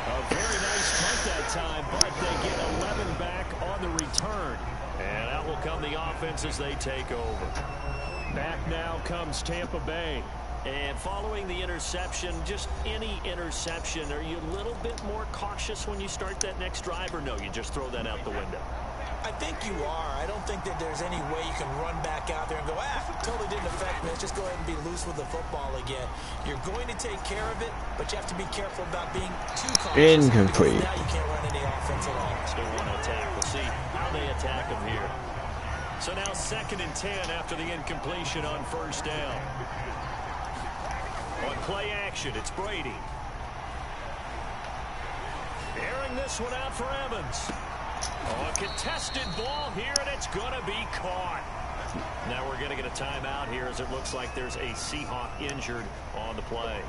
A very nice punt that time, but they get 11 back on the return. And out will come the offense as they take over. Back now comes Tampa Bay. And following the interception, just any interception, are you a little bit more cautious when you start that next drive, or no, you just throw that out the window? I think you are. I don't think that there's any way you can run back out there and go, totally didn't affect me. Let's just go ahead and be loose with the football again. You're going to take care of it, but you have to be careful about being too cautious. Incomplete. Now you can't run any offense at all. Still want to attack. We'll see how they attack them here. So now 2nd and 10 after the incompletion on 1st down. On play action, it's Brady. Airing this one out for Evans. Oh, a contested ball here, and it's going to be caught. Now we're going to get a timeout here as it looks like there's a Seahawk injured on the play.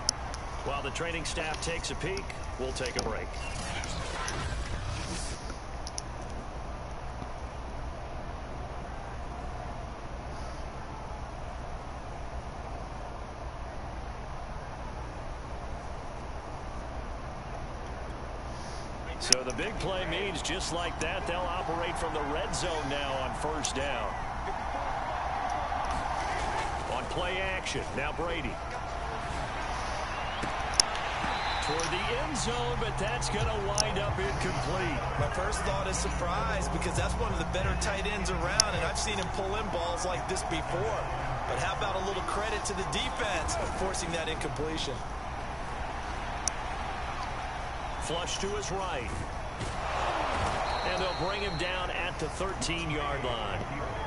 While the training staff takes a peek, we'll take a break. So the big play means just like that, they'll operate from the red zone now on 1st down. On play action, now Brady. Toward the end zone, but that's going to wind up incomplete. My first thought is surprise, because that's one of the better tight ends around, and I've seen him pull in balls like this before. But how about a little credit to the defense for forcing that incompletion? Flush to his right. And they'll bring him down at the 13-yard line.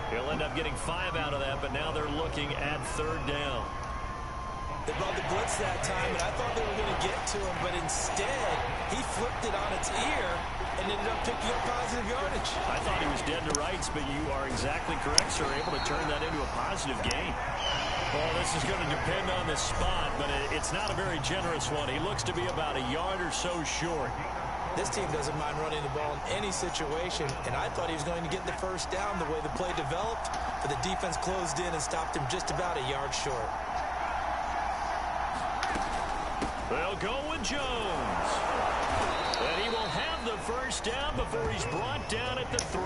He'll end up getting 5 out of that, but now they're looking at 3rd down. They brought the blitz that time, and I thought they were going to get to him, but instead, he flipped it on its ear and ended up picking up positive yardage. I thought he was dead to rights, but you are exactly correct, sir. Able to turn that into a positive gain. Well, this is going to depend on the spot, but it's not a very generous one. He looks to be about a yard or so short. This team doesn't mind running the ball in any situation, and I thought he was going to get the first down the way the play developed, but the defense closed in and stopped him just about a yard short. They'll go with Jones. And he will have the first down before he's brought down at the 3.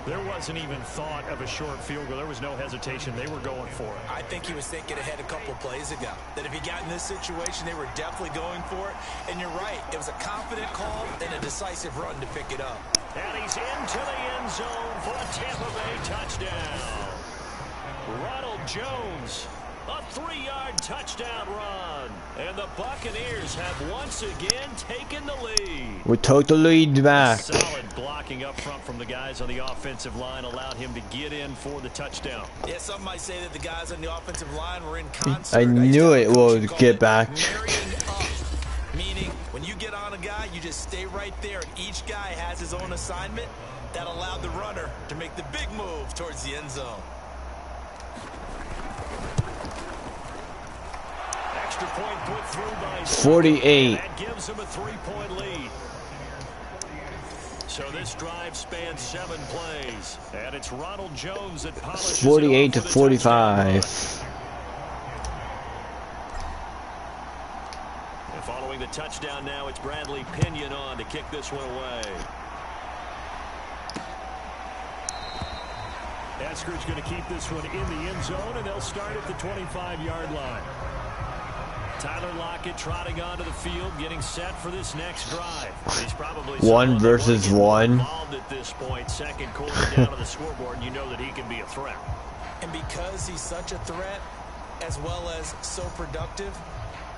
There wasn't even thought of a short field goal. There was no hesitation. They were going for it. I think he was thinking ahead a couple plays ago, that if he got in this situation, they were definitely going for it. And you're right. It was a confident call and a decisive run to pick it up. And he's into the end zone for a Tampa Bay touchdown. Ronald Jones, a 3-yard touchdown run. And the Buccaneers have once again taken the lead. We took the lead back. Solid blocking up front from the guys on the offensive line allowed him to get in for the touchdown. Yeah, some might say that the guys on the offensive line were in concert. I knew it would get back. Marrying up, meaning when you get on a guy, you just stay right there, and each guy has his own assignment. That allowed the runner to make the big move towards the end zone. Extra point put through by 48. That gives him a 3-point lead. So this drive spans 7 plays, and it's Ronald Jones that polishes 48 to 45. And following the touchdown now, it's Bradley Pinion on to kick this one away. Esker's going to keep this one in the end zone, and they'll start at the 25-yard line. Tyler Lockett trotting onto the field, getting set for this next drive. He's probably 1 versus 1. Involved at this point, second quarter down on the scoreboard, and you know that he can be a threat. And because he's such a threat, as well as so productive,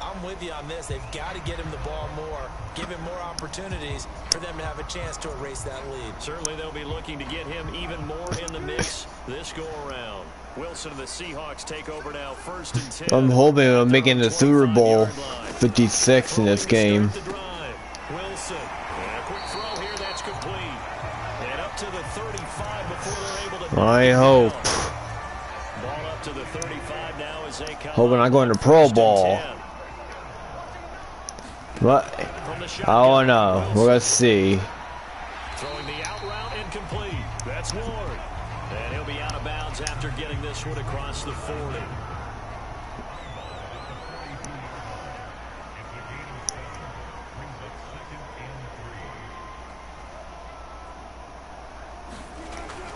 I'm with you on this. They've got to get him the ball more, give him more opportunities for them to have a chance to erase that lead. Certainly they'll be looking to get him even more in the mix this go-around. Wilson and the Seahawks take over now, 1st and 10. I'm hoping we're making the Super Bowl 56 in this game. Wilson, and a quick throw here, that's complete. And up to the 35 before they're able to... I hope. Ball up to the 35 now as they come. Hoping I go into Pro Bowl. What? I don't know. We're gonna see. Throwing the out route incomplete. That's Ward. And he'll be out of bounds after getting this one across the 40.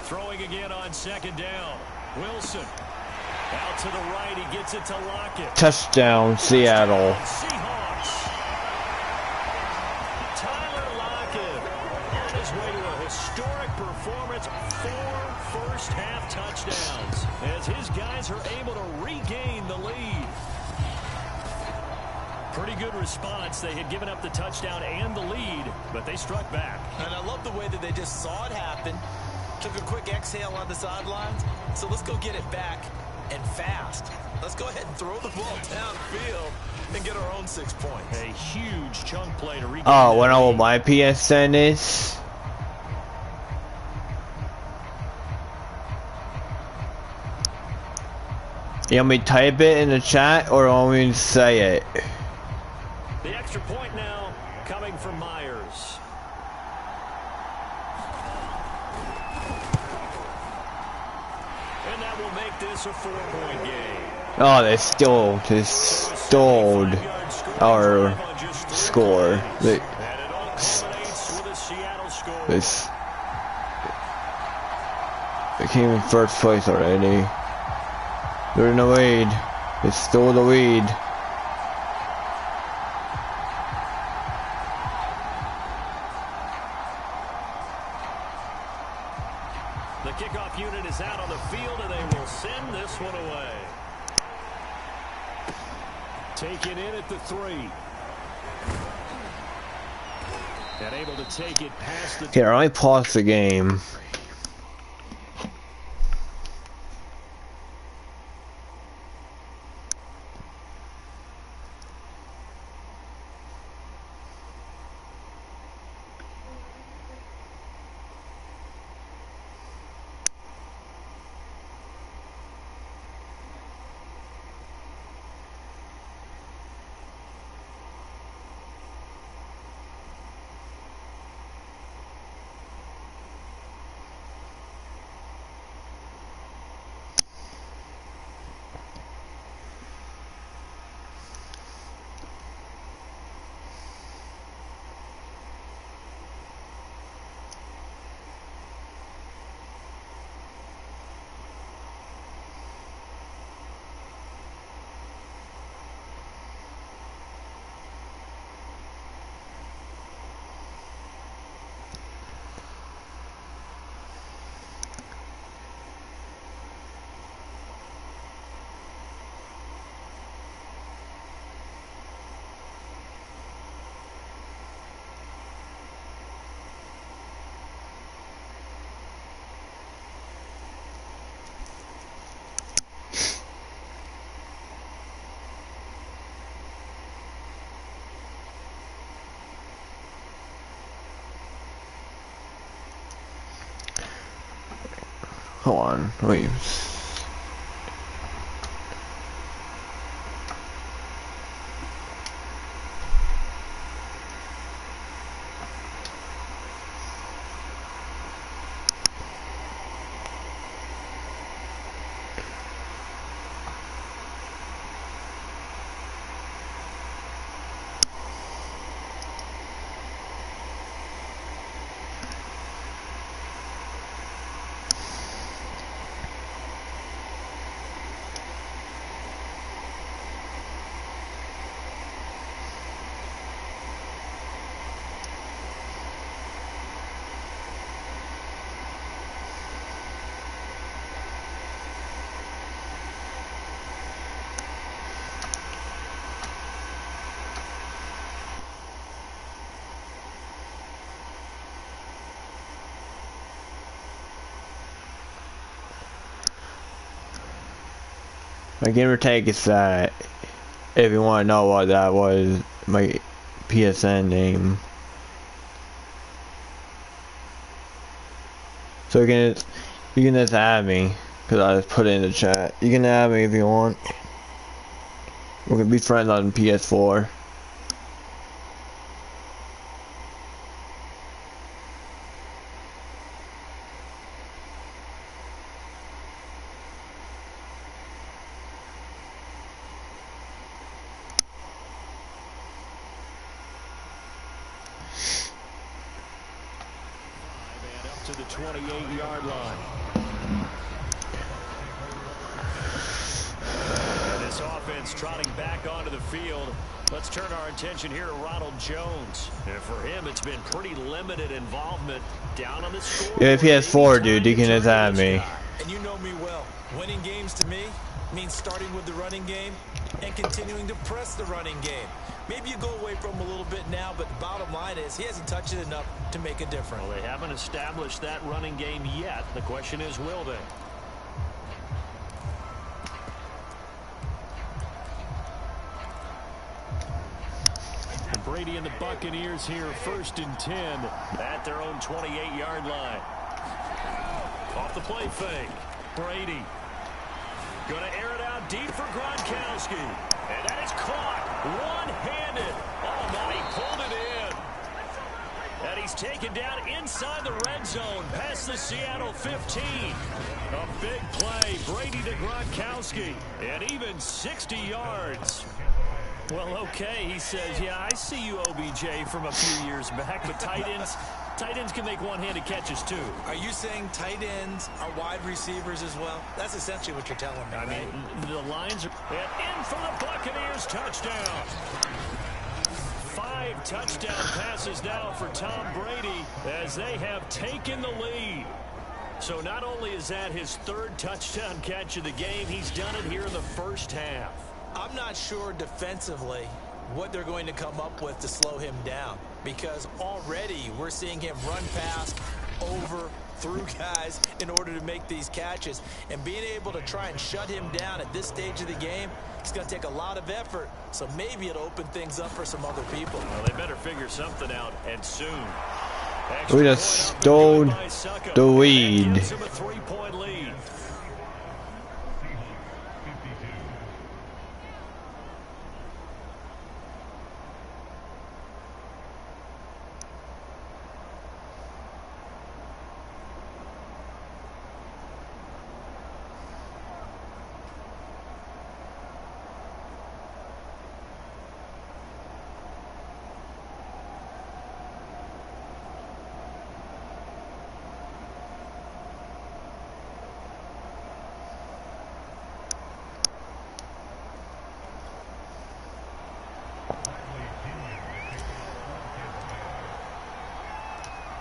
Throwing again on 2nd down. Wilson. Out to the right. He gets it to Lockett. Touchdown, Seattle. Seahawks. Tyler Lockett on his way to a historic performance. 4 first-half touchdowns as his guys are able to regain the lead. Pretty good response. They had given up the touchdown and the lead, but they struck back. And I love the way that they just saw it happen. Took a quick exhale on the sidelines. So let's go get it back and fast. Let's go ahead and throw the ball downfield and get our own 6 points. A huge chunk play to regain. Oh, when all my PSN is. You want me to type it in the chat or want me to say it? The extra point now coming from Myers. And that will make this a 4-point game. Oh, they stole our score. They came in first place already. They're in the lead. They stole the lead. The kickoff unit is out on the field, and they will send this one away. Taken in at the 3. And able to take it past the... Here, I pause the game. Hold on, wait. My gamer tag is that, if you want to know what that was, my PSN name. So you can just add me, because I just put it in the chat. You can add me if you want. We're going to be friends on PS4. To the 28-yard line. And this offense trotting back onto the field. Let's turn our attention here to Ronald Jones. And for him, it's been pretty limited involvement down on the score. Yeah, if he has 4, dude, you can just add me. And you know me well. Winning games to me means starting with the running game and continuing to press the running game. Maybe you go away from him a little bit now, but the bottom line is he hasn't touched it enough to make a difference. Well, they haven't established that running game yet. The question is, will they? And Brady and the Buccaneers here, 1st and 10 at their own 28-yard line. Off the play fake. Brady going to air it out deep for Gronkowski. And that is caught one-handed. Oh, my, he pulled it in. And he's taken down inside the red zone past the Seattle 15. A big play. Brady to Gronkowski. And even 60 yards. Well, okay, he says, yeah, I see you, OBJ, from a few years back. But tight ends can make one-handed catches, too. Are you saying tight ends are wide receivers as well? That's essentially what you're telling me, I mean, the lines are... And in for the Buccaneers, touchdown. 5 touchdown passes now for Tom Brady as they have taken the lead. So not only is that his 3rd touchdown catch of the game, he's done it here in the first half. I'm not sure defensively what they're going to come up with to slow him down, because already we're seeing him run past, over, through guys in order to make these catches. And being able to try and shut him down at this stage of the game, it's going to take a lot of effort. So maybe it'll open things up for some other people. Well, they better figure something out, and soon. We just stole the lead. Gives him a 3-point lead.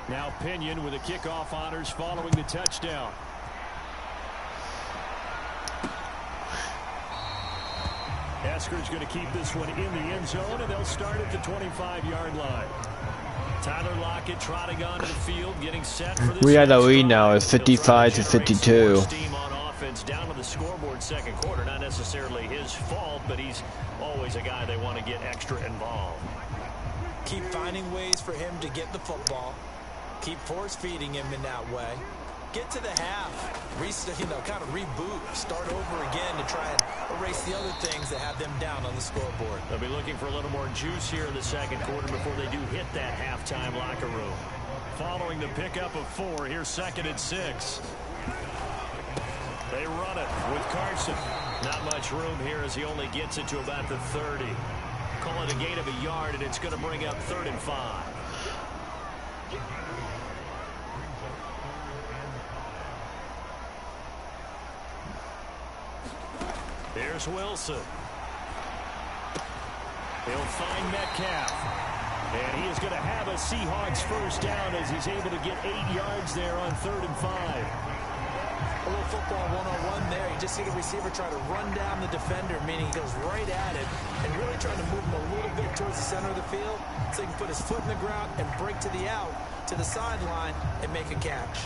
Now Pinion with the kickoff honors following the touchdown. Esker's going to keep this one in the end zone, and they'll start at the 25-yard line. Tyler Lockett trotting onto the field, getting set for this. We had the lead now. It's 55 to 52. Steam on offense down to the scoreboard second quarter. Not necessarily his fault, but he's always a guy they want to get extra involved. Keep finding ways for him to get the football. Keep force-feeding him in that way. get to the half, kind of reboot, start over again to try and erase the other things that have them down on the scoreboard. They'll be looking for a little more juice here in the second quarter before they do hit that halftime locker room. Following the pickup of 4, here's 2nd and 6. They run it with Carson. Not much room here as he only gets it to about the 30. Call it a gain of a yard, and it's going to bring up 3rd and 5. Here's Wilson. He'll find Metcalf. And he is going to have a Seahawks first down as he's able to get 8 yards there on 3rd and 5. A little football one-on-one there. You just see the receiver try to run down the defender, meaning he goes right at it and really trying to move him a little bit towards the center of the field so he can put his foot in the ground and break to the out, to the sideline, and make a catch.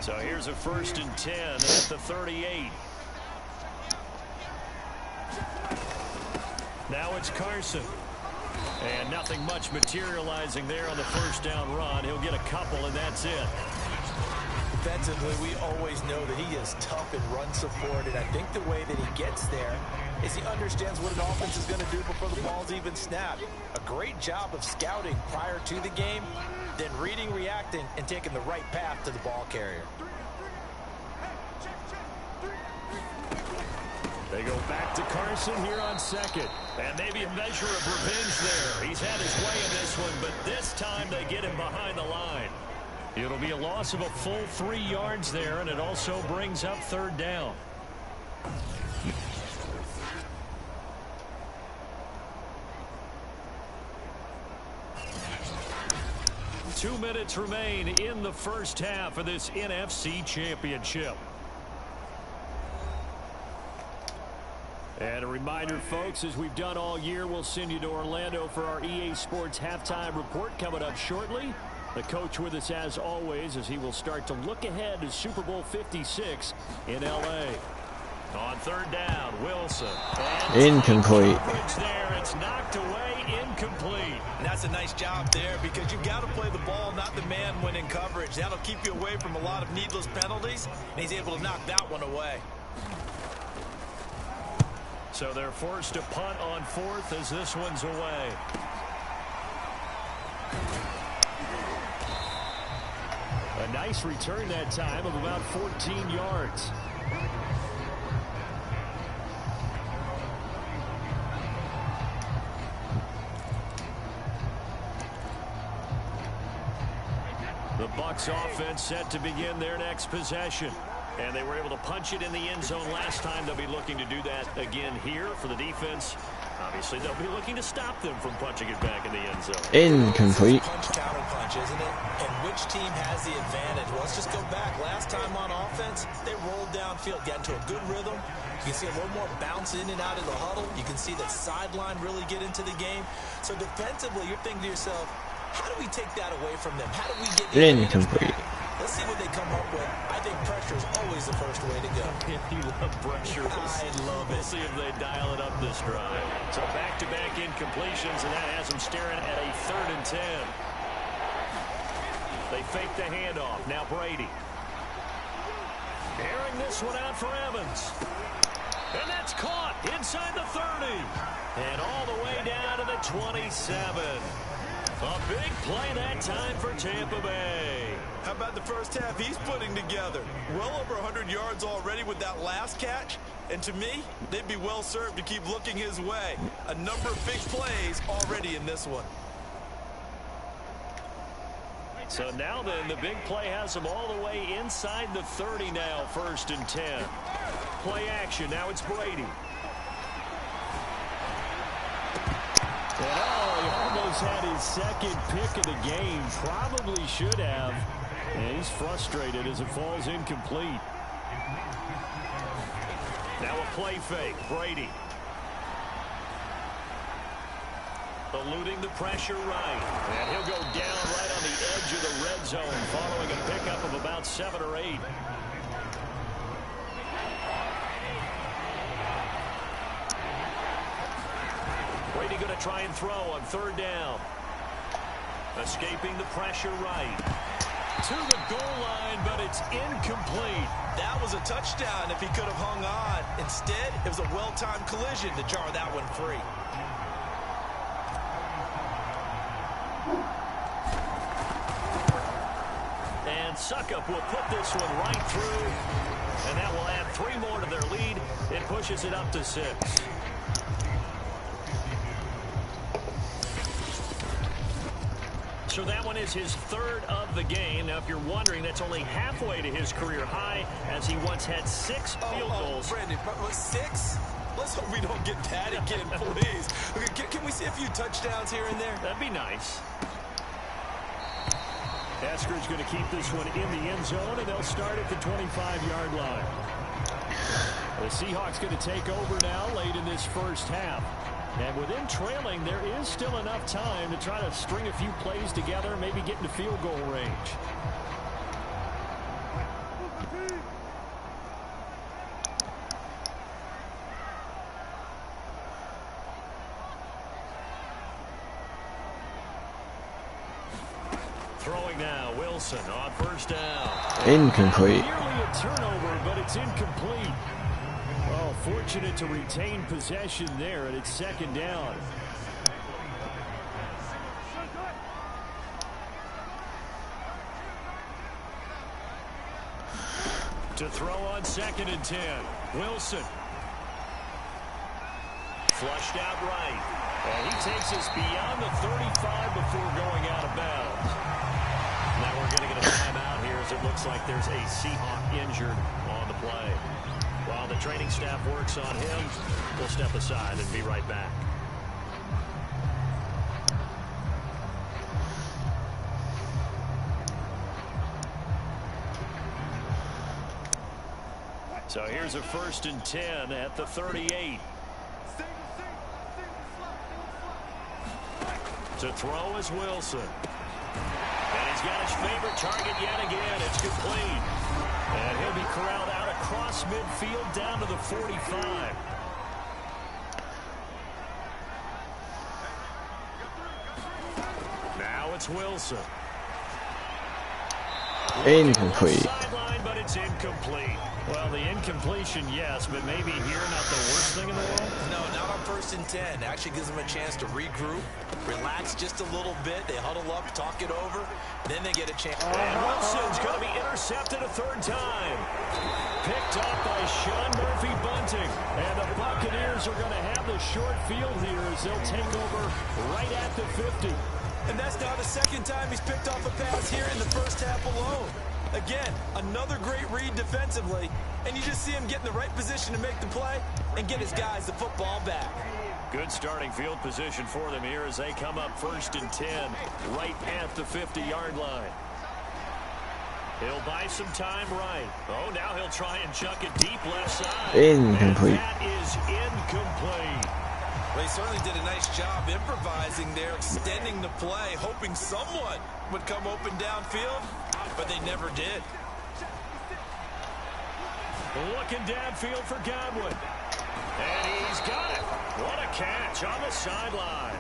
So here's a 1st and 10 at the 38. Now it's Carson. And nothing much materializing there on the first down run. He'll get a couple, and that's it. Defensively, we always know that he is tough in run support, and I think the way that he gets there is he understands what an offense is going to do before the ball's even snapped. A great job of scouting prior to the game, then reading, reacting, and taking the right path to the ball carrier. They go back to Carson here on 2nd. And maybe a measure of revenge there. He's had his way in this one, but this time they get him behind the line. It'll be a loss of a full 3 yards there, and it also brings up 3rd down. Two minutes remain in the first half of this NFC Championship. And a reminder, folks, as we've done all year, we'll send you to Orlando for our EA Sports halftime report coming up shortly. The coach with us as always as he will start to look ahead to Super Bowl 56 in L.A. On 3rd down, Wilson. Incomplete. There, it's knocked away, incomplete. And that's a nice job there because you've got to play the ball, not the man when in coverage. That'll keep you away from a lot of needless penalties, and he's able to knock that one away. So they're forced to punt on 4th as this one's away. A nice return that time of about 14 yards. The Bucs offense set to begin their next possession. And they were able to punch it in the end zone last time. They'll be looking to do that again here for the defense. Obviously, they'll be looking to stop them from punching it back in the end zone. Incomplete. Punch, counter punch, isn't it? And which team has the advantage? Well, let's just go back. Last time on offense, they rolled downfield, got into a good rhythm. You can see a little more bounce in and out of the huddle. You can see that sideline really get into the game. So defensively, you're thinking to yourself, how do we take that away from them? How do we get the incomplete? Let's see what they come up with. I think pressure is always the first way to go. You love pressure. I love it. We'll see if they dial it up this drive. So back-to-back incompletions, and that has them staring at a 3rd and 10. They fake the handoff. Now Brady. Airing this one out for Evans. And that's caught inside the 30. And all the way down to the 27. A big play that time for Tampa Bay. How about the first half he's putting together? Well over 100 yards already with that last catch. And to me, they'd be well served to keep looking his way. A number of big plays already in this one. So now then, the big play has them all the way inside the 30 now, 1st and 10. Play action. Now it's Brady. And he almost had his 2nd pick of the game. Probably should have. And he's frustrated as it falls incomplete. Now a play fake. Brady. Eluding the pressure right. And he'll go down right on the edge of the red zone following a pickup of about 7 or 8. Brady going to try and throw on 3rd down. Escaping the pressure right. To the goal line, but it's incomplete. That was a touchdown if he could have hung on. Instead, it was a well-timed collision to jar that one free. And Suckup will put this one right through, and that will add 3 more to their lead. It pushes it up to 6. So that one is his 3rd of the game. Now, if you're wondering, that's only halfway to his career high, as he once had 6 field goals. Brandon, 6? Let's hope we don't get that again, please. Can we see a few touchdowns here and there? That'd be nice. Esker's going to keep this one in the end zone, and they'll start at the 25-yard line. The Seahawks going to take over now late in this first half. And with them trailing, there is still enough time to try to string a few plays together, maybe get into field goal range. Throwing now, Wilson on first down. Incomplete. Nearly a turnover, but it's incomplete. Well, fortunate to retain possession there, and it's 2nd down. To throw on 2nd and 10. Wilson. Flushed out right. And he takes us beyond the 35 before going out of bounds. Now we're going to get a timeout here, as it looks like there's a Seahawk injured on the play. While the training staff works on him, we'll step aside and be right back. So here's a 1st and 10 at the 38. To throw is Wilson. And he's got his favorite target yet again. It's complete. And he'll be corralled out across midfield down to the 45. Now it's Wilson. Incomplete. Sideline, but it's incomplete. Well, the incompletion, yes, but maybe here not the worst thing in the world? No, not on 1st and 10. Actually gives them a chance to regroup, relax just a little bit. They huddle up, talk it over, then they get a chance. And Wilson's going to be intercepted a 3rd time. Picked up by Sean Murphy Bunting. And the Buccaneers are going to have the short field here as they'll take over right at the 50. And that's now the 2nd time he's picked off a pass here in the first half alone. Again, another great read defensively, and you just see him get in the right position to make the play and get his guys the football back. Good starting field position for them here as they come up 1st and 10 right at the 50-yard line. He'll buy some time right. Oh, now he'll try and chuck it deep left side. Incomplete. And that is incomplete. Well, he certainly did a nice job improvising there, extending the play, hoping someone would come open downfield, but they never did. Looking downfield for Godwin. And he's got it. What a catch on the sideline.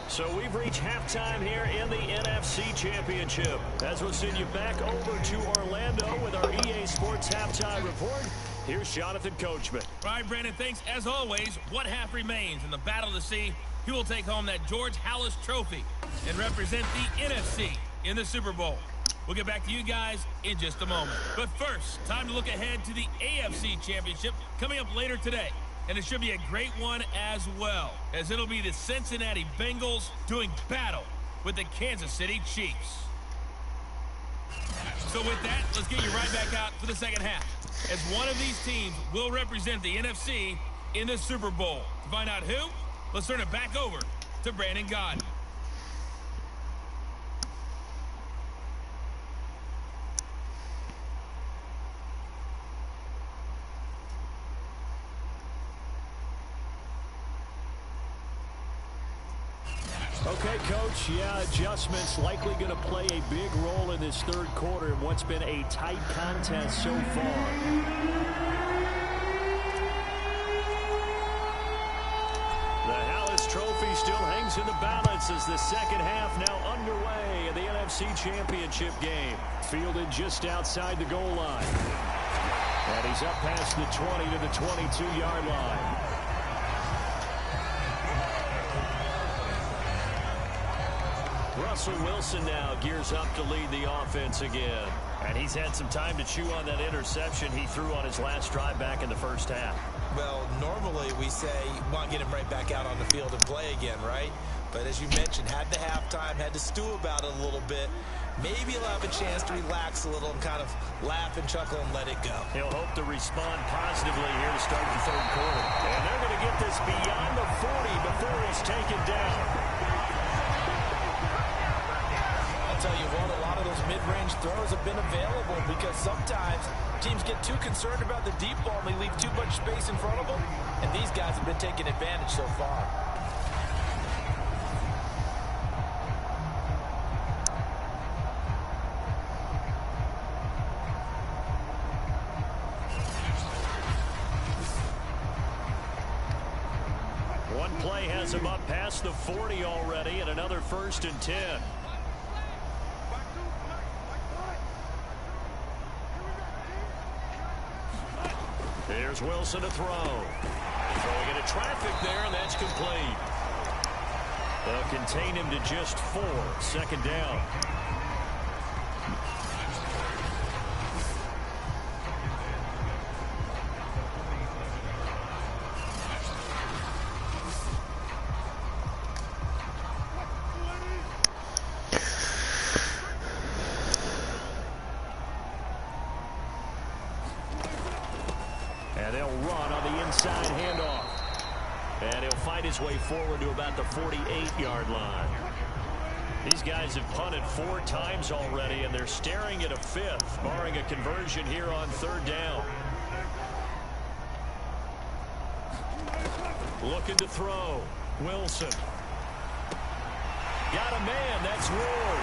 So we've reached halftime here in the NFC Championship. As we'll send you back over to Orlando with our EA Sports Halftime Report, here's Jonathan Coachman. All right, Brandon, thanks. As always, one half remains in the battle to see who will take home that George Halas Trophy and represent the NFC in the Super Bowl. We'll get back to you guys in just a moment. But first, time to look ahead to the AFC Championship coming up later today. And it should be a great one as well, as it'll be the Cincinnati Bengals doing battle with the Kansas City Chiefs. So with that, let's get you right back out for the second half, as one of these teams will represent the NFC in the Super Bowl. To find out who, let's turn it back over to Brandon Gaudin. Okay, Coach, yeah, adjustments likely going to play a big role in this 3rd quarter in what's been a tight contest so far. still hangs in the balance as the second half now underway in the NFC Championship game. Fielded just outside the goal line. And he's up past the 20 to the 22-yard line. Russell Wilson now gears up to lead the offense again. And he's had some time to chew on that interception he threw on his last drive back in the first half. Well, normally we say you want to get him right back out on the field and play again, right? But as you mentioned, had the halftime, had to stew about it a little bit. Maybe he'll have a chance to relax a little and kind of laugh and chuckle and let it go. He'll hope to respond positively here to start the third quarter. And they're going to get this beyond the 40 before he's taken down. I'll tell you what, a lot of those mid-range throws have been available because sometimes teams get too concerned about the deep ball and they leave too much space in front of them, and these guys have been taking advantage so far. One play has him up past the 40 already, and another 1st and 10. Here's Wilson to throw. Throwing into traffic there, and that's complete. They'll contain him to just 4. 2nd down. And they'll run on the inside handoff. And he'll fight his way forward to about the 48-yard line. These guys have punted 4 times already, and they're staring at a 5th, barring a conversion here on 3rd down. Looking to throw. Wilson. Got a man. That's Ward.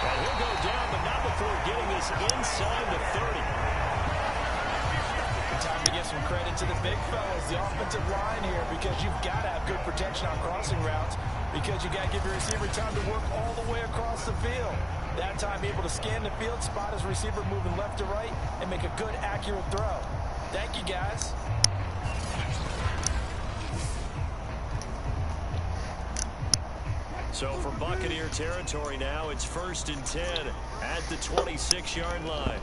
And he'll go down, but not before getting this inside the 30. Time to give some credit to the big fellas, the offensive line here, because you've got to have good protection on crossing routes because you got to give your receiver time to work all the way across the field. That time able to scan the field, spot his receiver moving left to right, and make a good, accurate throw. Thank you, guys. So for Buccaneer territory now, it's 1st and 10 at the 26-yard line.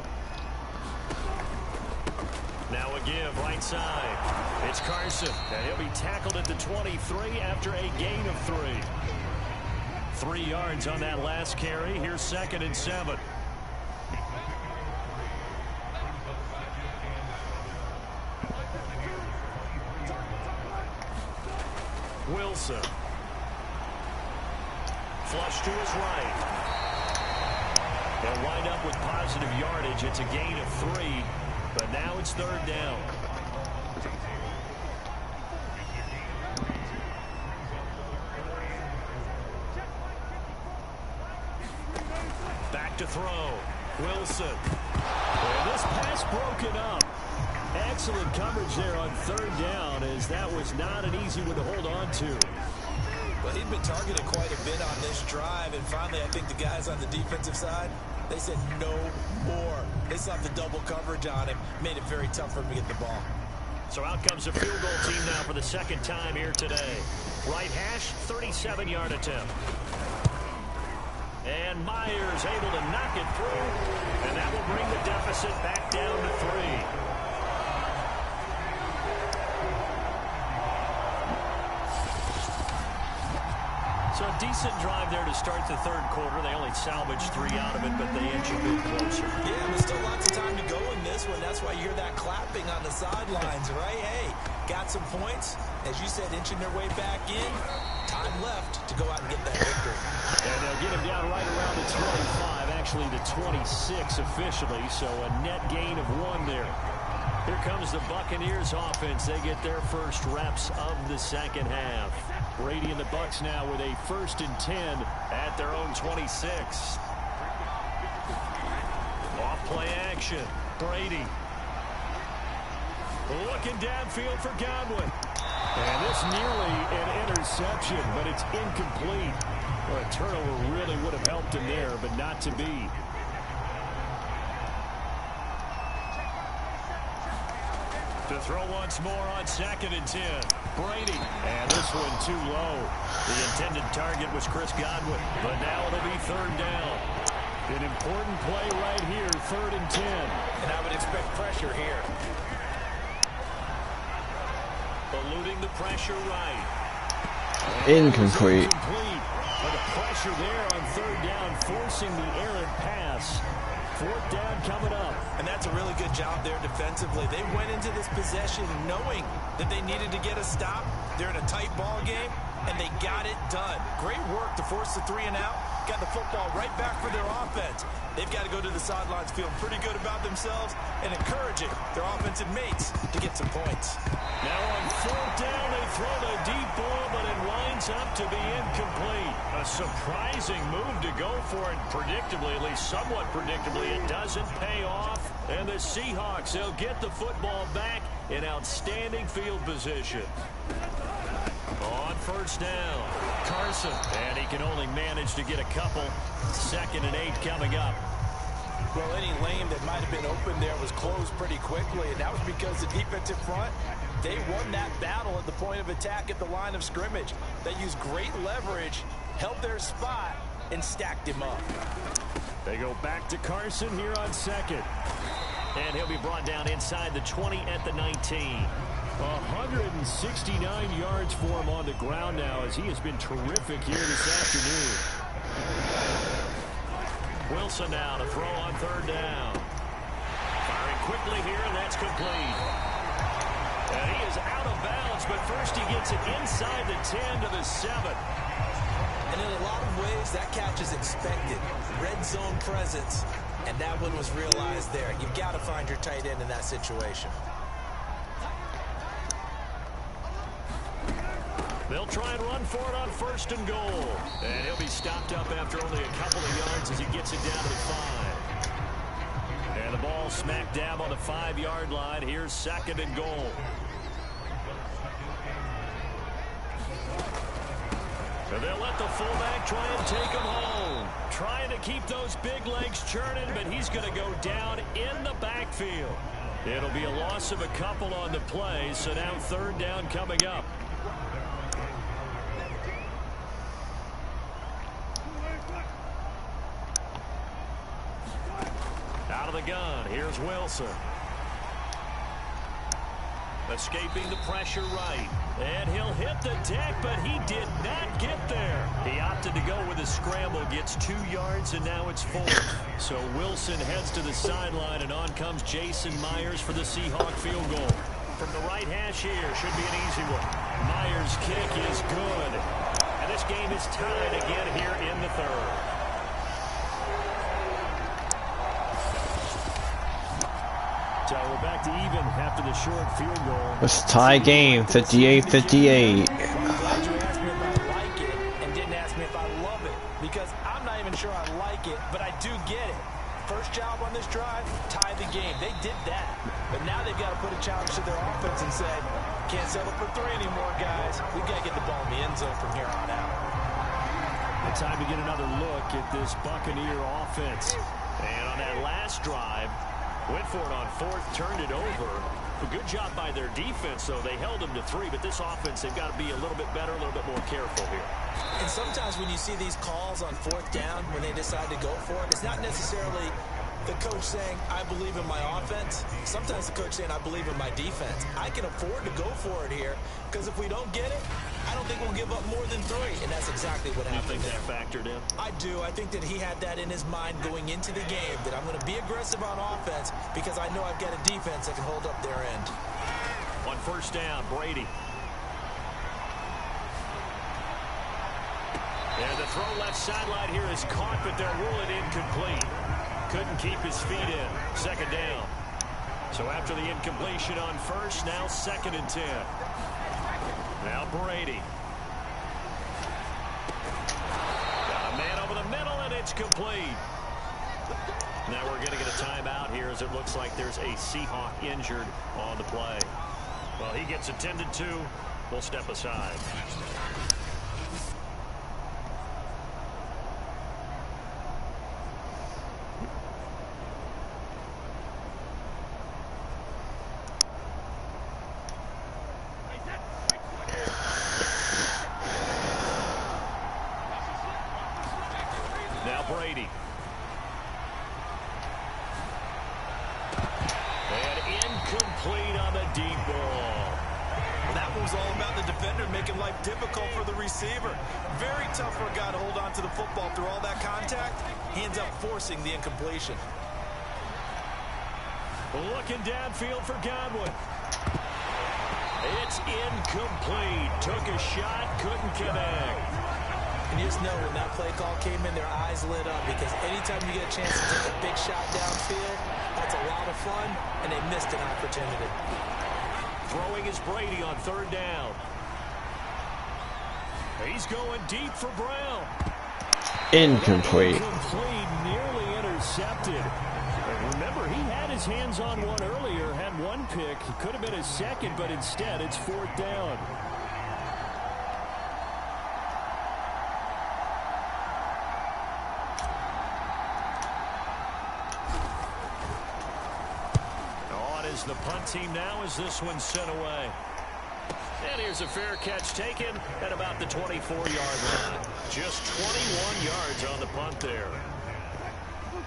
Now a give right side. It's Carson, and he'll be tackled at the 23 after a gain of 3. 3 yards on that last carry. Here's 2nd and 7. Wilson. Flush to his right. They'll wind up with positive yardage. It's a gain of 3. But now it's 3rd down. Back to throw. Wilson. And this pass broken up. Excellent coverage there on 3rd down, as that was not an easy one to hold on to. Well, he'd been targeted quite a bit on this drive, and finally I think the guys on the defensive side, they said no more. They slapped the double coverage on him, made it very tough for him to get the ball. So out comes the field goal team now for the 2nd time here today. Right hash, 37-yard attempt. And Myers able to knock it through, and that will bring the deficit back down to 3. So a decent drive there to start the 3rd quarter. They only salvaged 3 out of it, but they edge a bit closer. Yeah, there's still lots of time to go in this one. That's why you hear that clapping on the sidelines, right? Hey, got some points. As you said, inching their way back in. Time left to go out and get that victory. And they'll get him down right around the 25, actually the 26 officially, so a net gain of 1 there. Here comes the Buccaneers offense. They get their first reps of the 2nd half. Brady and the Bucs now with a 1st and 10 at their own 26. Off play action. Brady. Looking downfield for Godwin. And this nearly an interception, but it's incomplete. Well, a turnover really would have helped him there, but not to be. To throw once more on 2nd and 10. Brady. And this one too low. The intended target was Chris Godwin, but now it'll be 3rd down. An important play right here, 3rd and 10. And I would expect pressure here. Eluding the pressure right. Incomplete. But the pressure there on 3rd down, forcing the errant pass. 4th down coming up. And that's a really good job there defensively. They went into this possession knowing that they needed to get a stop. They're in a tight ball game, and they got it done. Great work to force the 3 and out. Got the football right back for their offense. They've got to go to the sidelines feeling pretty good about themselves and encouraging their offensive mates to get some points. Now on 4th down, they throw the deep ball, but it winds up to be incomplete. A surprising move to go for it, predictably, at least somewhat predictably. It doesn't pay off, and the Seahawks, they'll get the football back in outstanding field position. On 1st down, Carson, and he can only manage to get a couple. 2nd and 8 coming up. Well, any lane that might have been open there was closed pretty quickly, and that was because the defensive front, they won that battle at the point of attack at the line of scrimmage. They used great leverage, held their spot, and stacked him up. They go back to Carson here on 2nd. And he'll be brought down inside the 20 at the 19. 169 yards for him on the ground now, as he has been terrific here this afternoon. Wilson now to throw on 3rd down. Firing quickly here, and that's complete. And he is out of bounds, but first he gets it inside the 10 to the 7. And in a lot of ways, that catch is expected. Red zone presence, and that one was realized there. You've got to find your tight end in that situation. They'll try and run for it on 1st and goal. And he'll be stopped up after only a couple of yards as he gets it down to the 5. And the ball smack dab on the 5-yard line. Here's 2nd and goal. And they'll let the fullback try and take him home. Trying to keep those big legs churning, but he's going to go down in the backfield. It'll be a loss of a couple on the play, so now 3rd down coming up. Out of the gun, here's Wilson. Escaping the pressure right. And he'll hit the deck, but he did not get there. He opted to go with a scramble, gets 2 yards, and now it's 4. So Wilson heads to the sideline, and on comes Jason Myers for the Seahawk field goal. From the right hash here, should be an easy one. Myers' kick is good. And this game is tied again here in the 3rd. So we're back to even after the short field goal. It's a tie game, 58-58. I'm glad you asked me if I like it and didn't ask me if I love it, because I'm not even sure I like it, but I do get it. First job on this drive, tie the game. They did that, but now they've got to put a challenge to their offense and say, can't settle for 3 anymore, guys. We've got to get the ball in the end zone from here on out. It's time to get another look at this Buccaneer offense. And on that last drive, went for it on 4th, turned it over. A good job by their defense, though. They held them to 3, but this offense, they've got to be a little bit better, a little bit more careful here. And sometimes when you see these calls on 4th down, when they decide to go for it, it's not necessarily the coach saying, I believe in my offense. Sometimes the coach saying, I believe in my defense. I can afford to go for it here, because if we don't get it, I don't think we'll give up more than 3, and that's exactly what happened. You think that factored in? I do. I think that he had that in his mind going into the game, that I'm going to be aggressive on offense because I know I've got a defense that can hold up their end. On 1st down, Brady. And the throw left sideline here is caught, but they'll rule it incomplete. Couldn't keep his feet in. 2nd down. So after the incompletion on 1st, now 2nd and 10. Now Brady. Got a man over the middle, and it's complete. Now we're going to get a timeout here, as it looks like there's a Seahawk injured on the play. Well, he gets attended to, will step aside. Now Brady. And incomplete on the deep ball. Well, that was all about the defender making life difficult for the receiver. Very tough for a guy to hold on to the football through all that contact. He ends up forcing the incompletion. Looking downfield for Godwin. It's incomplete. Took a shot, couldn't connect. And you just know when that play call came in, their eyes lit up, because anytime you get a chance to take a big shot downfield, that's a lot of fun, and they missed an opportunity. Throwing is Brady on third down. He's going deep for Brown. Incomplete. Incomplete, nearly intercepted. And remember, he had his hands on one earlier, had one pick. It could have been his second, but instead it's fourth down. The punt team now as this one's sent away. And here's a fair catch taken at about the 24-yard line. Just 21 yards on the punt there.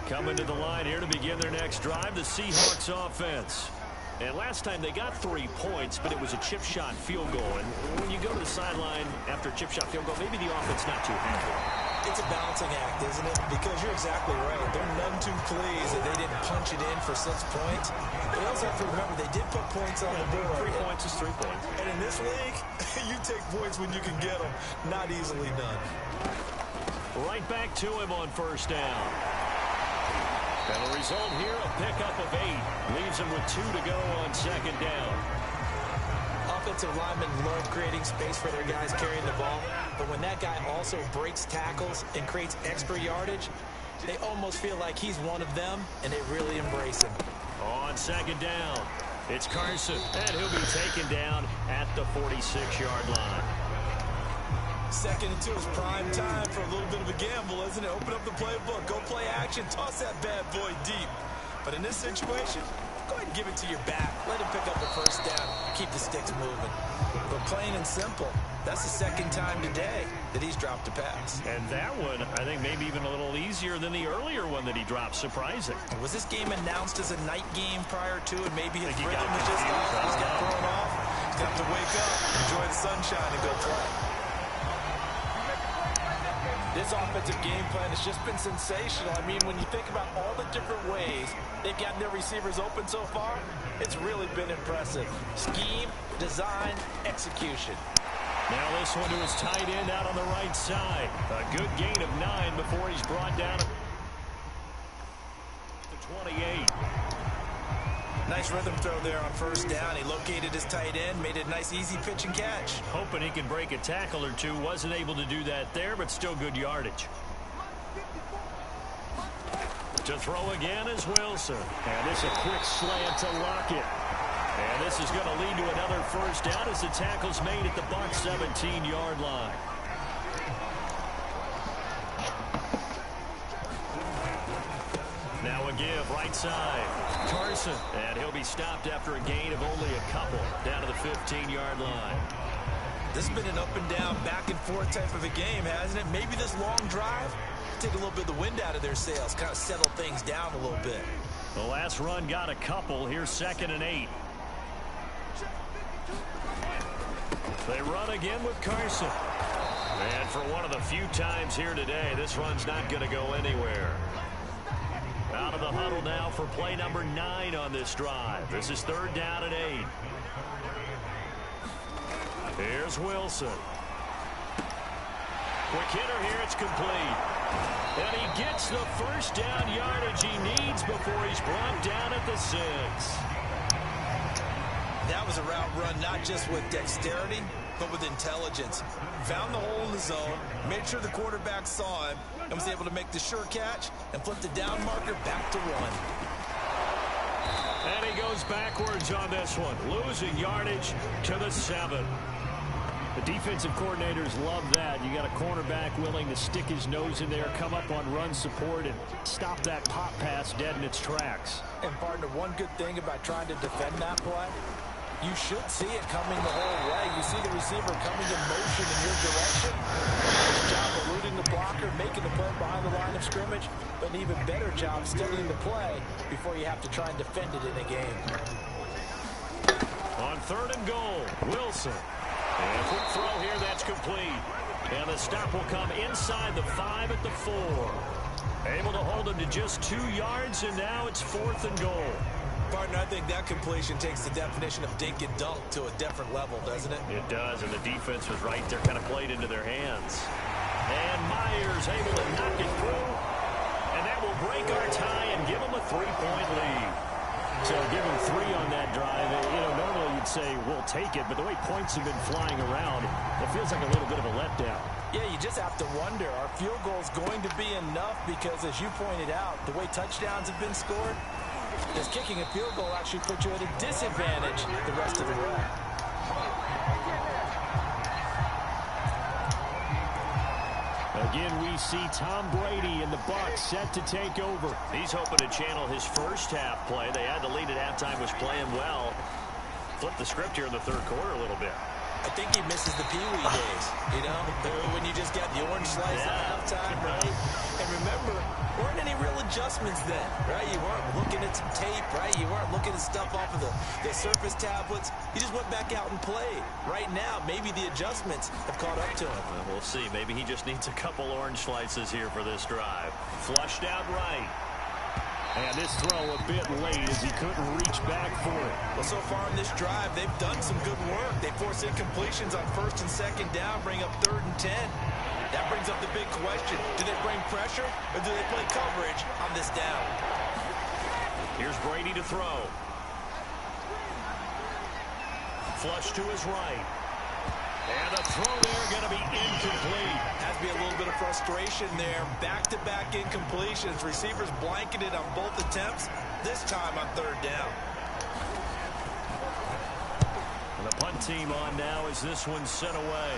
Coming to the line here to begin their next drive, the Seahawks offense. And last time they got 3 points, but it was a chip shot field goal. And when you go to the sideline after a chip shot field goal, maybe the offense not too happy. It's a balancing act, isn't it? Because you're exactly right. They're none too pleased that they didn't punch it in for 6 points. But you also have to remember they did put points on the board. 3 points is 3 points. And in this league, you take points when you can get them. Not easily done. Right back to him on first down. And the result here, a pickup of 8. Leaves him with 2 to go on second down. Offensive linemen love creating space for their guys carrying the ball, but when that guy also breaks tackles and creates extra yardage, they almost feel like he's one of them, and they really embrace him. On second down, it's Carson, and he'll be taken down at the 46-yard line. Second and 2 is prime time for a little bit of a gamble, isn't it? Open up the playbook, go play action, toss that bad boy deep. But in this situation, go ahead and give it to your back. Let him pick up the first down. Keep the sticks moving. But plain and simple, that's the second time today that he's dropped a pass. And that one, I think, maybe even a little easier than the earlier one that he dropped. Surprising. Was this game announced as a night game prior to, and maybe his rhythm is just off? He's got thrown off. He's got to wake up, enjoy the sunshine, and go play. This offensive game plan has just been sensational. I mean, when you think about all the different ways they've gotten their receivers open so far, it's really been impressive. Scheme, design, execution. Now this one to his tight end out on the right side. A good gain of 9 before he's brought down to 28. Nice rhythm throw there on first down. He located his tight end, made it a nice easy pitch and catch. Hoping he can break a tackle or two. Wasn't able to do that there, but still good yardage. To throw again is Wilson. And it's a quick slant to Lockett. And this is going to lead to another first down as the tackle's made at the Bucs 17-yard line. Now a give right side. Carson. And he'll be stopped after a gain of only a couple down to the 15-yard line. This has been an up and down, back and forth type of a game, hasn't it? Maybe this long drive take a little bit of the wind out of their sails, kind of settle things down a little bit. The last run got a couple. Here's 2nd and 8. They run again with Carson. And for one of the few times here today, this run's not going to go anywhere. Out of the huddle now for play number 9 on this drive. This is 3rd down and 8. Here's Wilson. Quick hitter here, it's complete. And he gets the first down yardage he needs before he's brought down at the 6. That was a route run not just with dexterity, but with intelligence. Found the hole in the zone, made sure the quarterback saw him, and was able to make the sure catch and flip the down marker back to 1. And he goes backwards on this one, losing yardage to the 7. The defensive coordinators love that. You got a cornerback willing to stick his nose in there, come up on run support, and stop that pop pass dead in its tracks. And partner, one good thing about trying to defend that play, you should see it coming the whole way. You see the receiver coming in motion in your direction. Nice job eluding the blocker, making the play behind the line of scrimmage, but an even better job studying the play before you have to try and defend it in a game. On 3rd and goal, Wilson. And a quick throw here, that's complete. And the stop will come inside the 5 at the 4. Able to hold him to just 2 yards, and now it's 4th and goal. Partner, I think that completion takes the definition of dink and dunk to a different level, doesn't it? It does, and the defense was right there, kind of played into their hands. And Myers able to knock it through. And that will break our tie and give them a 3-point lead. So give him 3 on that drive. You know, normally you'd say we'll take it, but the way points have been flying around, it feels like a little bit of a letdown. Yeah, you just have to wonder, are field goals going to be enough? Because as you pointed out, the way touchdowns have been scored, does kicking a field goal actually put you at a disadvantage the rest of the way? Again, we see Tom Brady and the Bucs set to take over. He's hoping to channel his first half play. They had the lead at halftime, was playing well. Flip the script here in the 3rd quarter a little bit. I think he misses the Pee-wee days, you know, when you just got the orange slice at halftime, right? And remember, weren't any real adjustments then, right? You weren't looking at some tape, right? You weren't looking at stuff off of the surface tablets. You just went back out and played. Right now, maybe the adjustments have caught up to him. Well, we'll see. Maybe he just needs a couple orange slices here for this drive. Flushed out right. And this throw a bit late as he couldn't reach back for it. Well, so far in this drive, they've done some good work. They force incompletions on 1st and 2nd down, bring up 3rd and 10. That brings up the big question. Do they bring pressure or do they play coverage on this down? Here's Brady to throw. Flush to his right. And the throw there going to be incomplete. Has to be a little bit of frustration there. Back-to-back incompletions. Receivers blanketed on both attempts, this time on 3rd down. And the punt team on now as this one's sent away.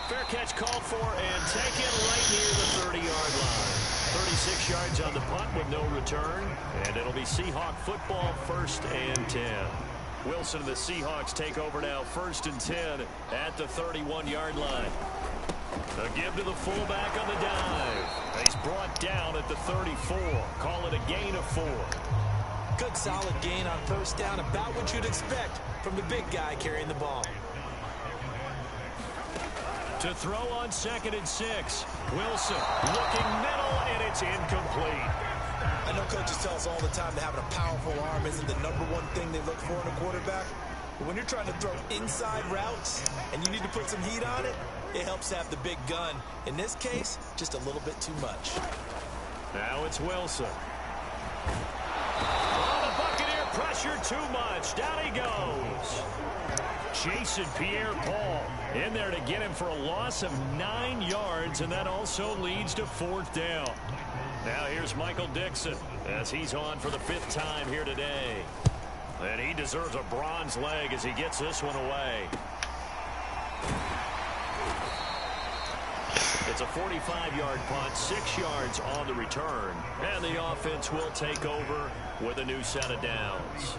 Fair catch called for and taken right near the 30-yard line. 36 yards on the punt with no return. And it'll be Seahawk football, 1st and 10. Wilson and the Seahawks take over now, 1st and 10 at the 31-yard line. The give to the fullback on the dive. He's brought down at the 34. Call it a gain of 4. Good solid gain on 1st down, about what you'd expect from the big guy carrying the ball. To throw on 2nd and 6. Wilson looking middle, and it's incomplete. I know coaches tell us all the time that having a powerful arm isn't the #1 thing they look for in a quarterback. But when you're trying to throw inside routes and you need to put some heat on it, it helps have the big gun. In this case, just a little bit too much. Now it's Wilson. Oh, the Buccaneer pressure too much. Down he goes. Chasing Pierre-Paul in there to get him for a loss of 9 yards, and that also leads to 4th down. Now here's Michael Dixon as he's on for the 5th time here today. And he deserves a bronze leg as he gets this one away. It's a 45-yard punt, 6 yards on the return. And the offense will take over with a new set of downs.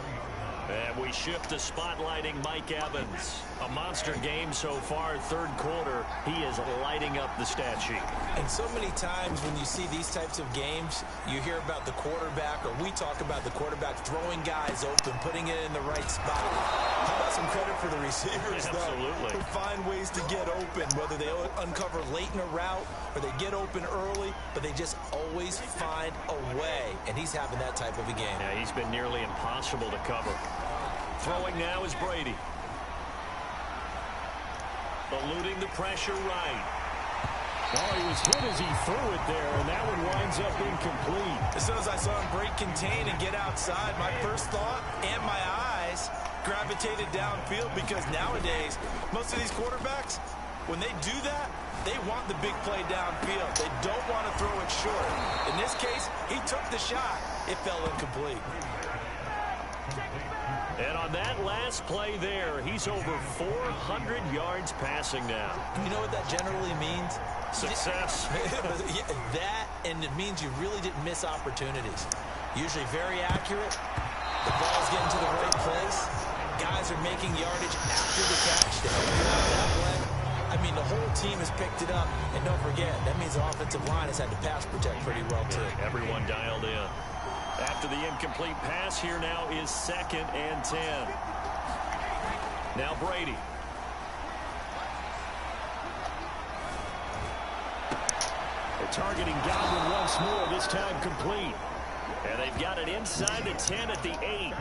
And we shift to spotlighting Mike Evans. A monster game so far, 3rd quarter. He is lighting up the stat sheet. And so many times when you see these types of games, you hear about the quarterback, or we talk about the quarterback throwing guys open, putting it in the right spot. How about some credit for the receivers, though? Absolutely. Who find ways to get open, whether they uncover late in a route or they get open early, but they just always find a way. And he's having that type of a game. Yeah, he's been nearly impossible to cover. Throwing now is Brady. Eluding the pressure right. Oh, he was hit as he threw it there, and that one winds up incomplete. As soon as I saw him break contain and get outside, my first thought and my eyes gravitated downfield, because nowadays, most of these quarterbacks, when they do that, they want the big play downfield. They don't want to throw it short. In this case, he took the shot. It fell incomplete. And on that last play there, he's over 400 yards passing now. You know what that generally means? Success. Yeah, that, and it means you really didn't miss opportunities. Usually very accurate. The ball's getting to the right place. Guys are making yardage after the catch to help you out of that play. I mean, the whole team has picked it up. And don't forget, that means the offensive line has had to pass protect pretty well, too. Everyone dialed in. After the incomplete pass, here now is 2nd and 10. Now Brady. They're targeting Godwin once more, this time complete. And they've got it inside the 10 at the 8.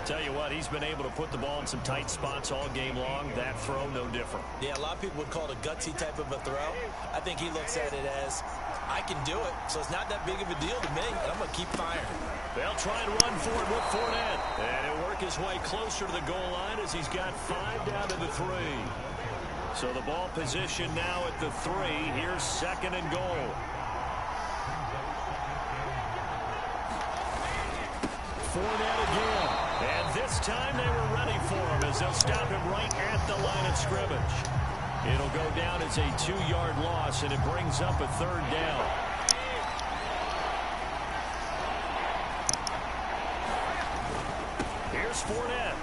Tell you what, he's been able to put the ball in some tight spots all game long. That throw, no different. Yeah, a lot of people would call it a gutsy type of a throw. I think he looks at it as, I can do it, so it's not that big of a deal to me, and I'm going to keep firing. They'll try and run for it with Fournette. And he'll work his way closer to the goal line as he's got 5 down to the 3. So the ball position now at the 3. Here's 2nd and goal. Fournette again. And this time they were ready for him as they'll stop him right at the line of scrimmage. It'll go down as a 2-yard loss, and it brings up a 3rd down. Here's Fournette.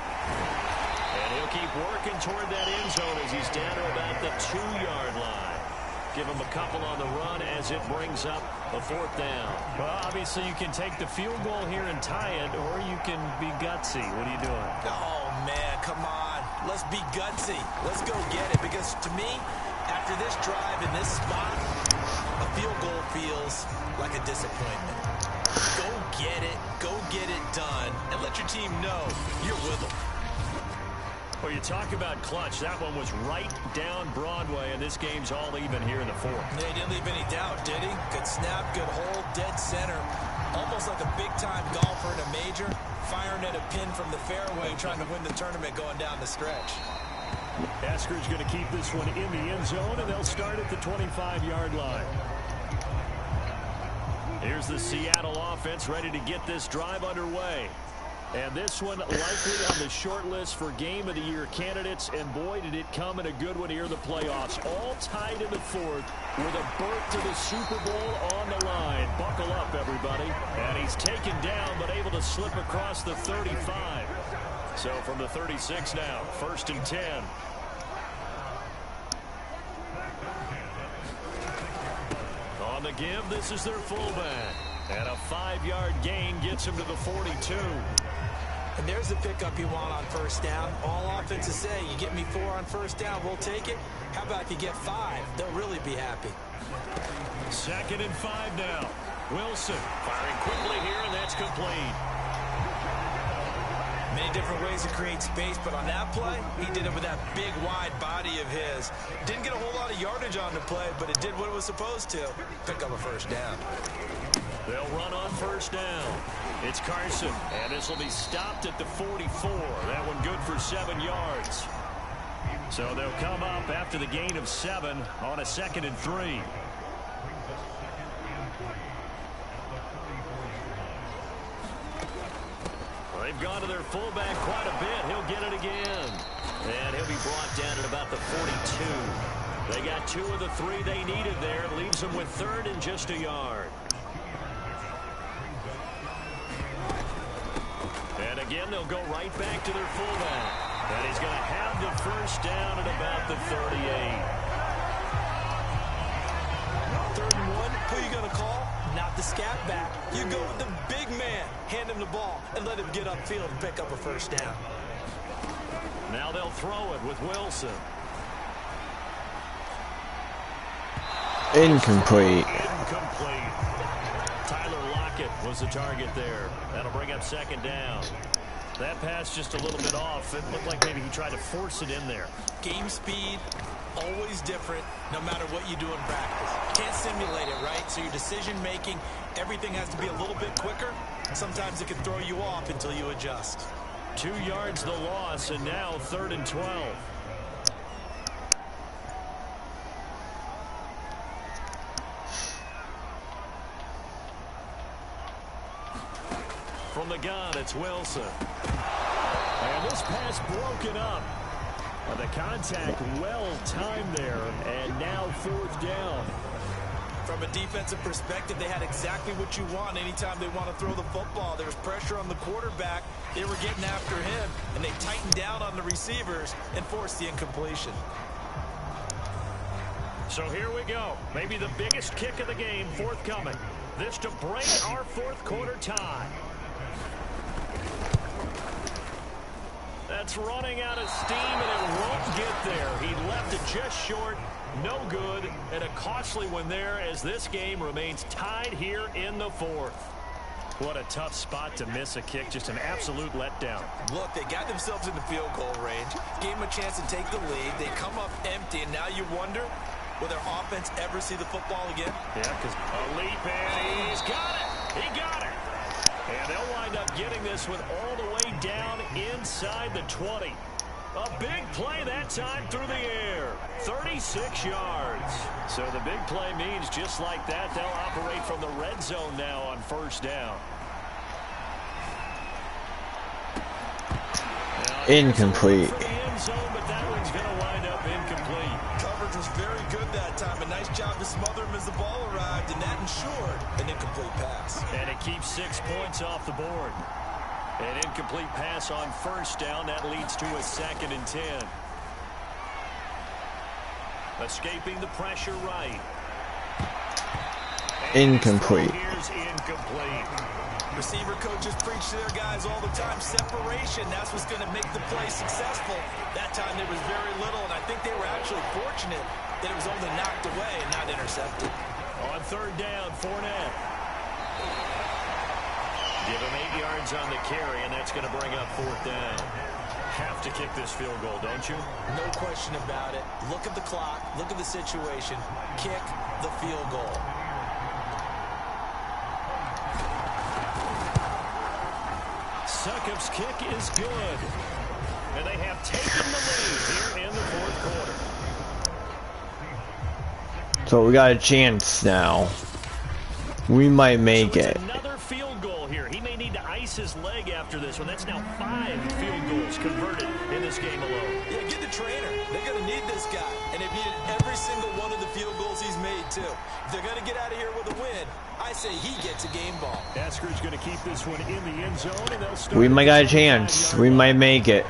And he'll keep working toward that end zone as he's down to about the 2-yard line. Give him a couple on the run as it brings up a 4th down. Well, obviously you can take the field goal here and tie it, or you can be gutsy. What are you doing? Oh, man, come on. Let's be gutsy. Let's go get it. Because to me, after this drive in this spot, a field goal feels like a disappointment. Go get it done, and let your team know you're with them. Well, you talk about clutch. That one was right down Broadway, and this game's all even here in the 4th. Yeah, he didn't leave any doubt, did he? Good snap, good hold, dead center. Almost like a big-time golfer in a major, firing at a pin from the fairway, trying to win the tournament going down the stretch. Asker's going to keep this one in the end zone, and they'll start at the 25-yard line. Here's the Seattle offense ready to get this drive underway. And this one likely on the short list for Game of the Year candidates. And boy, did it come in a good one here in the playoffs. All tied in the 4th with a berth to the Super Bowl on the line. Buckle up, everybody. And he's taken down, but able to slip across the 35. So from the 36 now, 1st and 10. On the give, this is their fullback. And a 5-yard gain gets him to the 42. And there's the pickup you want on 1st down. All offenses say, you get me 4 on 1st down, we'll take it. How about if you get 5? They'll really be happy. 2nd and 5 now. Wilson firing quickly here, and that's complete. Many different ways to create space, but on that play, he did it with that big, wide body of his. Didn't get a whole lot of yardage on the play, but it did what it was supposed to. Pick up a 1st down. They'll run on 1st down. It's Carson, and this will be stopped at the 44. That one good for 7 yards. So they'll come up after the gain of 7 on a 2nd and 3. Well, they've gone to their fullback quite a bit. He'll get it again. And he'll be brought down at about the 42. They got 2 of the 3 they needed there. Leaves them with 3rd and just a yard. And again, they'll go right back to their fullback. And he's going to have the 1st down at about the 38. 3rd and 1, who are you going to call? Not the scat back. You go with the big man. Hand him the ball and let him get upfield and pick up a 1st down. Now they'll throw it with Wilson. Incomplete. Incomplete. Tyler Lockett was the target there. That'll bring up 2nd down. That pass just a little bit off. It looked like maybe he tried to force it in there. Game speed, always different, no matter what you do in practice. Can't simulate it, right? So your decision-making, everything has to be a little bit quicker. Sometimes it can throw you off until you adjust. 2 yards the loss, and now 3rd and 12. From the gun, it's Wilson. And this pass broken up. The contact well timed there, and now 4th down. From a defensive perspective, they had exactly what you want anytime they want to throw the football. There was pressure on the quarterback. They were getting after him, and they tightened down on the receivers and forced the incompletion. So here we go. Maybe the biggest kick of the game forthcoming. This to break our 4th quarter tie. That's running out of steam, and it won't get there. He left it just short. No good, and a costly one there as this game remains tied here in the 4th. What a tough spot to miss a kick. Just an absolute letdown. Look, they got themselves in the field goal range, gave them a chance to take the lead. They come up empty, and now you wonder, will their offense ever see the football again? Yeah, because a leap, and he's got it. He got it. And they'll wind up getting this one all the way down inside the 20. A big play that time through the air. 36 yards. So the big play means just like that, they'll operate from the red zone now on 1st down. Incomplete. For the end zone, but that one's going to wind up incomplete. Coverage was very good that time. A nice job to smother him as the ball arrived, and that ensured an incomplete pass. And it keeps 6 points off the board. An incomplete pass on 1st down. That leads to a 2nd and 10. Escaping the pressure right. And incomplete. here's incomplete. Receiver coaches preach to their guys all the time. Separation, that's what's going to make the play successful. That time there was very little, and I think they were actually fortunate that it was only knocked away and not intercepted. On 3rd down, Fournette. Give him 8 yards on the carry, and that's going to bring up 4th down. Have to kick this field goal, don't you? No question about it. Look at the clock. Look at the situation. Kick the field goal. Succop's kick is good. And they have taken the lead here in the 4th quarter. So we got a chance now. We might make it. Another field goal here. He may need to ice his leg after this one. That's now 5 field goals converted in this game alone. Yeah, get the trainer. They're going to need this guy. And they've needed every single one of the field goals he's made, too. If they're going to get out of here with a win, I say he gets a game ball. Asker's going to keep this one in the end zone, and they'll start. We might got a chance. We might make it.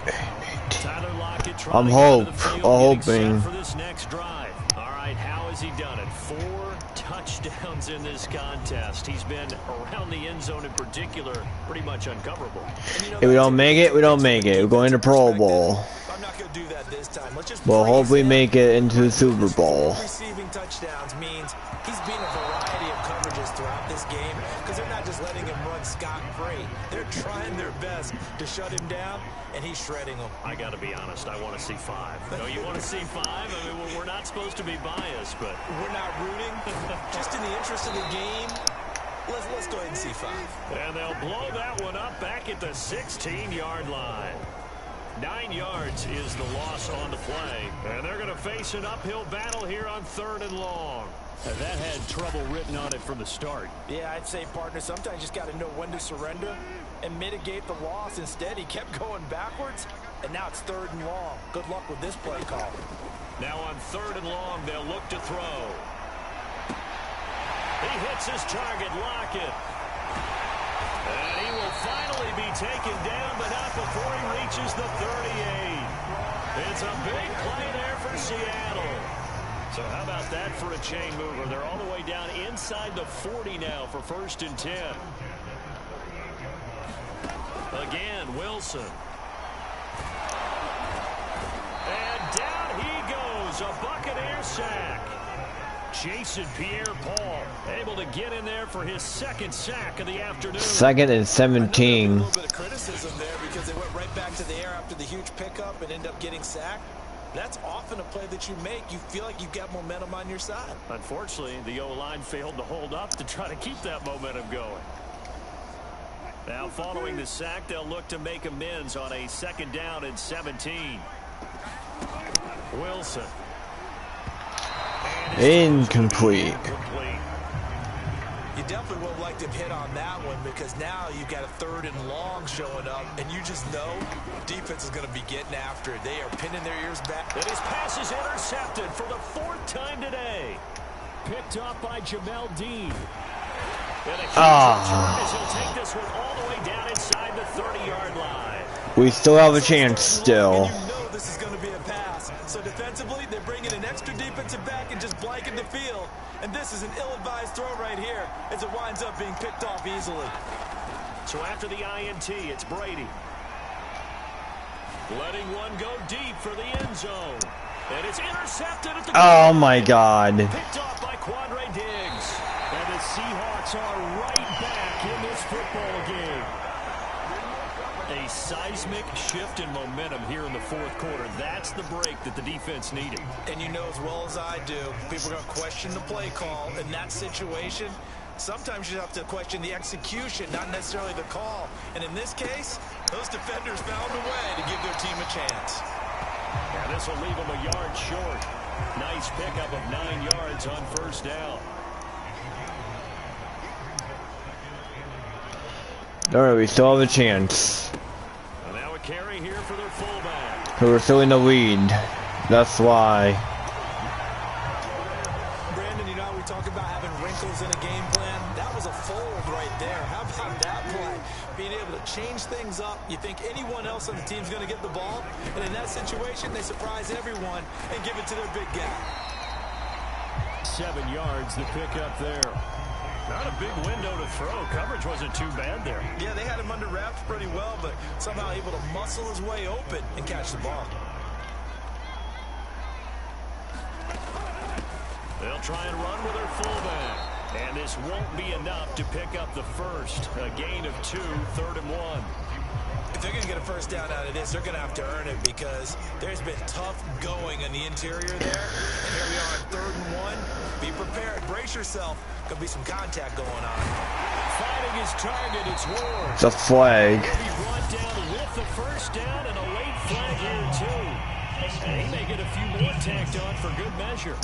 I'm hoping. For this next drive. All right, how has he done it? 4 touchdowns in this contest. He's been around the end zone in particular, pretty much uncoverable. If we don't make it, we don't make it. We're going to Pro Bowl. I'm not going to do that this time. Let's just We'll hopefully make it into the Super Bowl. Receiving touchdowns means he's been a variety of coverages throughout this game because they're not just letting him run scot-free. They're trying their best to shut him down, and he's shredding them. I got to be honest, I want to see 5. No, you want to see 5? I mean, we're not supposed to be biased, but we're not rooting. Just in the interest of the game, let's go ahead and see 5. And they'll blow that one up back at the 16-yard line. 9 yards is the loss on the play. And they're going to face an uphill battle here on 3rd and long. And that had trouble written on it from the start. Yeah, I'd say, partner, sometimes you just got to know when to surrender and mitigate the loss. Instead, he kept going backwards, and now it's 3rd and long. Good luck with this play call. Now on 3rd and long, they'll look to throw. He hits his target, Lockett. And he will finally be taken down, but not before he reaches the 38. It's a big play there for Seattle. So how about that for a chain mover? They're all the way down inside the 40 now for 1st and 10. Again, Wilson. And down he goes, a Buccaneer sack. Jason Pierre-Paul able to get in there for his 2nd sack of the afternoon. 2nd and 17. A little bit of criticism there because they went right back to the air after the huge pickup and end up getting sacked. That's often a play that you make. You feel like you've got momentum on your side. Unfortunately, the O-line failed to hold up to try to keep that momentum going. Now following the sack, they'll look to make amends on a 2nd down and 17. Wilson. Incomplete. You definitely would have liked to hit on that one because now you've got a 3rd and long showing up, and you just know defense is going to be getting after it. They are pinning their ears back. And his pass is intercepted for the 4th time today. Picked off by Jamel Dean. And a huge return as he'll take this one all the way down inside the 30-yard line. We still have a chance still. You know this is going to be a pass. So defensively, they're bringing an extra defensive back and just blanking the field. And this is an ill-advised throw right here as it winds up being picked off easily. So after the INT, it's Brady. Letting one go deep for the end zone. And it's intercepted at the Oh my God. Picked off by Quandre Diggs. And the Seahawks are right back in this football game. A seismic shift in momentum here in the 4th quarter. That's the break that the defense needed. And you know as well as I do, people are going to question the play call in that situation. Sometimes you have to question the execution, not necessarily the call. And in this case, those defenders found a way to give their team a chance. And this will leave them a yard short. Nice pickup of 9 yards on 1st down. Alright, we still have a chance. And now a carry here for their fullback. We're still in the lead. That's why. Brandon, you know how we talk about having wrinkles in a game plan? That was a fold right there. How about that play? Being able to change things up. You think anyone else on the team's going to get the ball? And in that situation, they surprise everyone and give it to their big guy. 7 yards, the pickup there. Not a big window to throw. Coverage wasn't too bad there. Yeah, they had him under wraps pretty well, but somehow able to muscle his way open and catch the ball. They'll try and run with their fullback. And this won't be enough to pick up the first. A gain of 2, 3rd and 1. If they're going to get a first down out of this, they're going to have to earn it because there's been tough going in the interior there. And here we are on 3rd and 1. Be prepared. Brace yourself. Could be some contact going on. Fighting his target, it's Ward. It's a flag. He'll be brought down with the first down and a late flag here, too. And he may get a few more tacked on for good measure.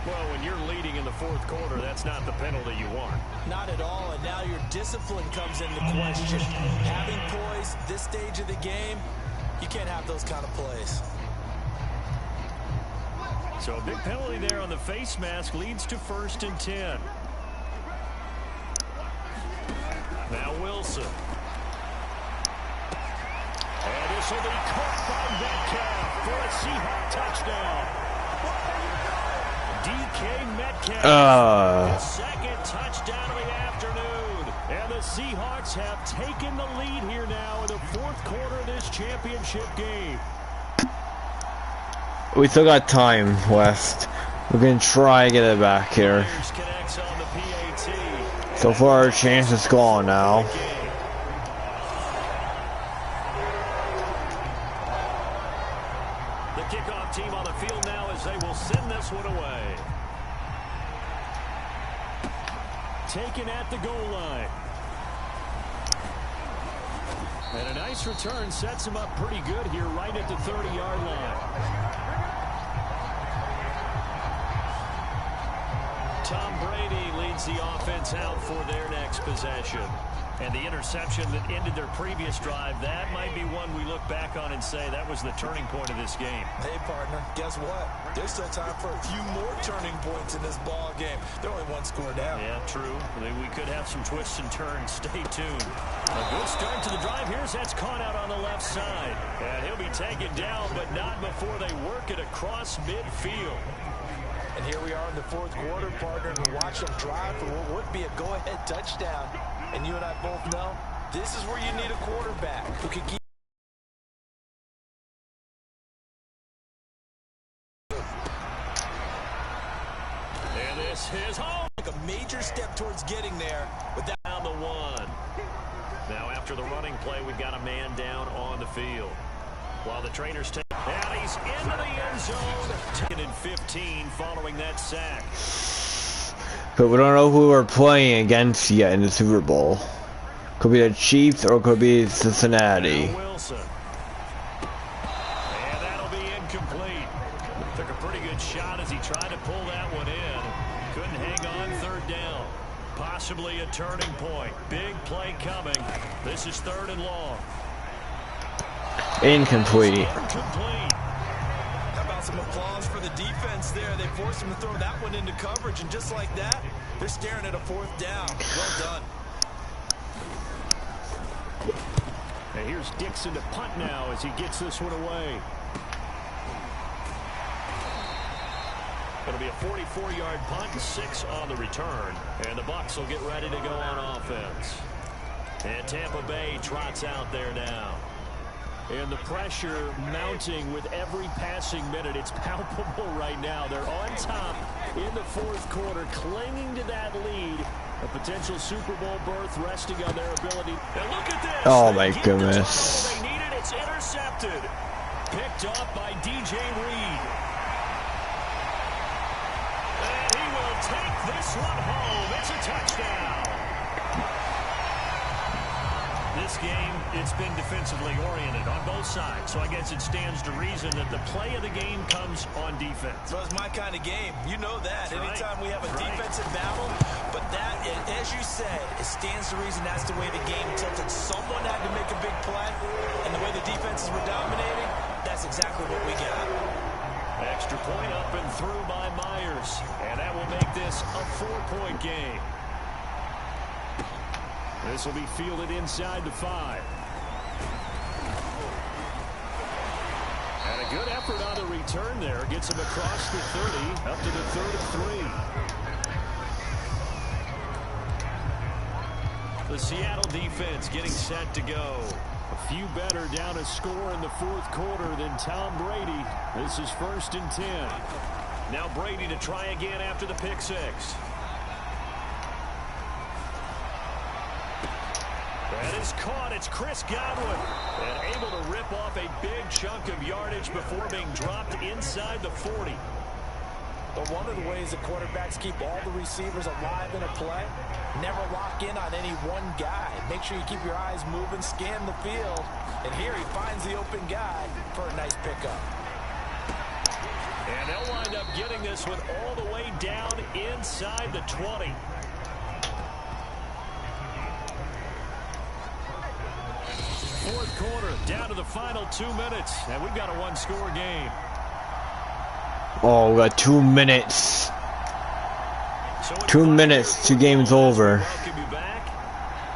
Well, when you're leading in the 4th quarter, that's not the penalty you want. Not at all, and now your discipline comes into question. Having poise this stage of the game, you can't have those kind of plays. So a big penalty there on the face mask leads to 1st and 10. Now Wilson. And this will be caught by Metcalf for a Seahawk touchdown. DK Metcalf, his 2nd touchdown of the afternoon. And the Seahawks have taken the lead here now in the 4th quarter of this championship game. We still got time left. We're gonna try and get it back here. So far our chance is gone now. The kickoff team on the field now as they will send this one away. Taken at the goal line. And a nice return sets him up pretty good here right at the 30-yard line. Tom Brady leads the offense out for their next possession. And the interception that ended their previous drive, that might be one we look back on and say that was the turning point of this game. Hey, partner, guess what? There's still time for a few more turning points in this ball game. They're only 1 score down. Yeah, true. I mean, we could have some twists and turns. Stay tuned. A good start to the drive. Here's that's caught out on the left side. And he'll be taken down, but not before they work it across midfield. And here we are in the 4th quarter, partner, and watch them drive for what would be a go-ahead touchdown. And you and I both know this is where you need a quarterback who can keep. And this is home. Like a major step towards getting there with that. Down the 1. Now after the running play, we've got a man down on the field. While the trainers take. And he's into the end zone. Taken in 15 following that sack. But we don't know who we're playing against yet in the Super Bowl. Could be the Chiefs or it could be Cincinnati. Wilson. And that'll be incomplete. Took a pretty good shot as he tried to pull that one in. Possibly a turning point. Big play coming. This is 3rd and long. Incomplete. How about some applause for the defense there? They forced him to throw that one into coverage, and just like that, they're staring at a 4th down. Well done. And here's Dixon to punt now as he gets this one away. It'll be a 44-yard punt, 6 on the return. And the Bucs will get ready to go on offense. And Tampa Bay trots out there now. And the pressure mounting with every passing minute. It's palpable right now. They're on top in the 4th quarter, clinging to that lead. A potential Super Bowl berth resting on their ability. And look at this. Oh, my goodness. They need it. It's intercepted. Picked off by DJ Reed. And he will take this one home. It's a touchdown. This game, it's been defensively oriented on both sides, so I guess it stands to reason that the play of the game comes on defense. Well, it's my kind of game. You know that. That's Anytime right. we have a defensive battle, but that, as you said, it stands to reason that's the way the game tilted. Someone had to make a big play, and the way the defenses were dominating, that's exactly what we got. Extra point up and through by Myers, and that will make this a 4-point game. This will be fielded inside the 5. And a good effort on the return there. Gets him across the 30, up to the 3rd and 3. The Seattle defense getting set to go. A few better down a score in the 4th quarter than Tom Brady. This is 1st and 10. Now Brady to try again after the pick 6. That is caught. It's Chris Godwin. And able to rip off a big chunk of yardage before being dropped inside the 40. But one of the ways the quarterbacks keep all the receivers alive in a play, never lock in on any one guy. Make sure you keep your eyes moving, scan the field. And here he finds the open guy for a nice pickup. And they'll wind up getting this one all the way down inside the 20. Fourth quarter, down to the final 2 minutes, and we've got a 1-score game. Oh, we got 2 minutes. So 2 minutes, 2 games over. Welcome you back.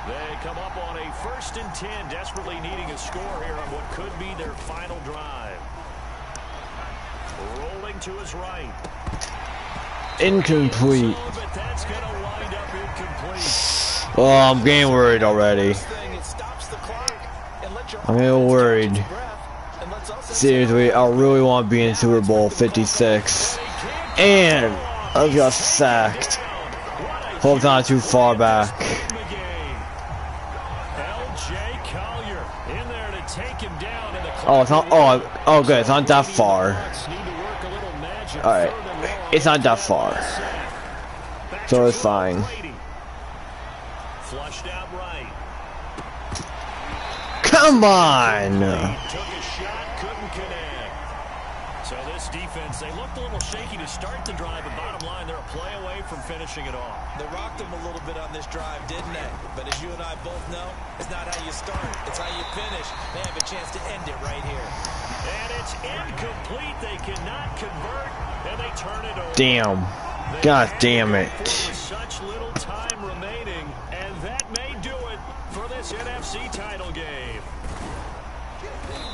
They come up on a 1st and 10, desperately needing a score here on what could be their final drive. Rolling to his right. Incomplete. But that's going to wind up incomplete. Oh, I'm getting worried already. I'm getting worried. Seriously, I really want to be in Super Bowl 56. And I got sacked. Hope it's not too far back. Oh, it's not. Oh, good. It's not that far. All right, it's not that far, so it's fine. Flushed out right. Come on. Took a shot, couldn't connect. So this defense, they looked a little shaky to start the drive, but bottom line, they're a play away from finishing it off. They rocked them a little bit on this drive, didn't they? But as you and I both know, it's not how you start, it's how you finish. They have a chance to end it right here. And it's incomplete. They cannot convert, and they turn it over. Damn. God damn it. Such little time remaining, and that may do it for this NFC title game.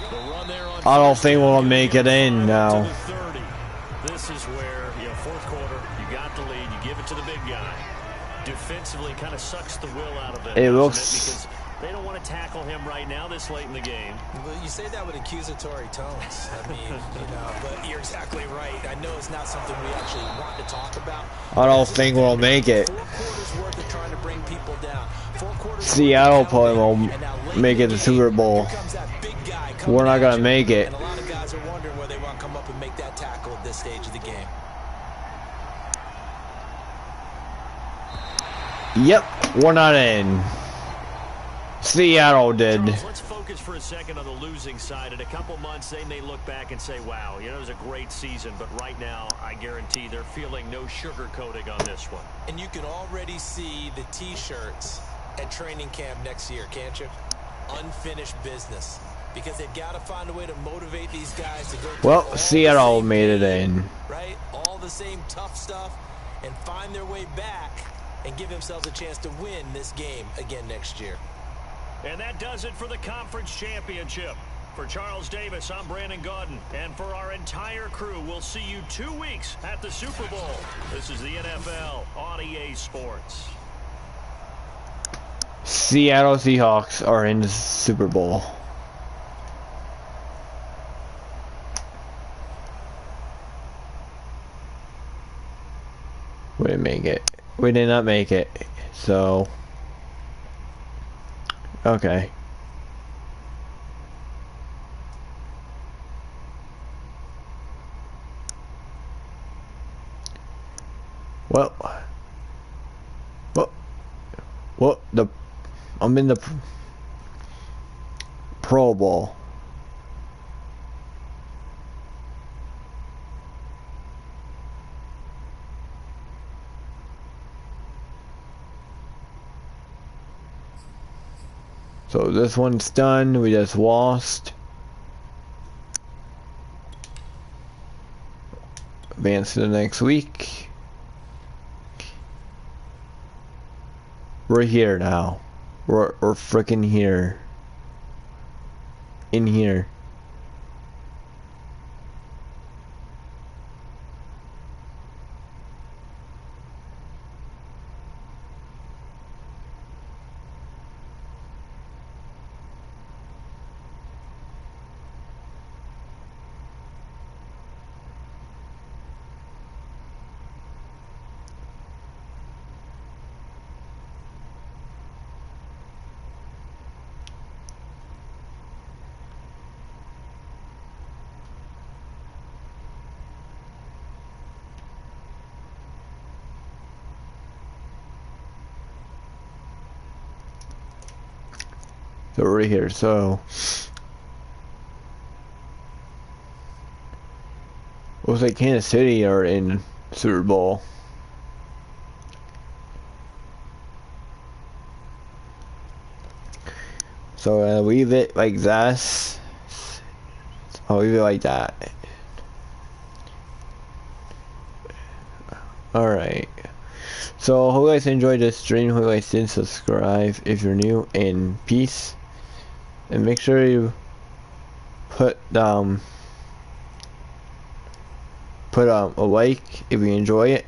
The run there on I don't think we'll make it in now. This is where, fourth quarter, you got the lead, you give it to the big guy. Defensively kind of sucks the will out of it. It looks... Because they don't want to tackle him right now this late in the game. Well, you say that with accusatory tones. I mean, but you're exactly right. I know it's not something we actually want to talk about. I don't think we'll make it. 4 quarters worth of trying to bring people down. 4 quarters Seattle probably won't make it to the Super Bowl. We're not going to make it. And a lot of guys are wondering where they want to come up and make that tackle at this stage of the game. Yep, we're not in. Seattle did. Let's focus focus for a second on the losing side. In a couple months, they may look back and say, wow, you know, it was a great season. But right now, I guarantee they're feeling no sugarcoating on this one. And you can already see the T-shirts at training camp next year, can't you? Unfinished business. Because they've got to find a way to motivate these guys to go through Well, Seattle made it in. Right? All the same tough stuff and find their way back and give themselves a chance to win this game again next year. And that does it for the conference championship. For Charles Davis, I'm Brandon Gaudin. And for our entire crew, we'll see you 2 weeks at the Super Bowl. This is the NFL on EA Sports. Seattle Seahawks are in the Super Bowl. We didn't make it. We did not make it. So, okay. Well, I'm in the Pro Bowl. So this one's done. We just lost. Advance to the next week. We're here now. We're freaking here. In here. So we're right here. So looks like Kansas City are in Super Bowl. So leave it like this. I'll leave it like that. Alright. So hope you guys enjoyed this stream. Hope you guys did subscribe if you're new, and peace. And make sure you put a like if you enjoy it,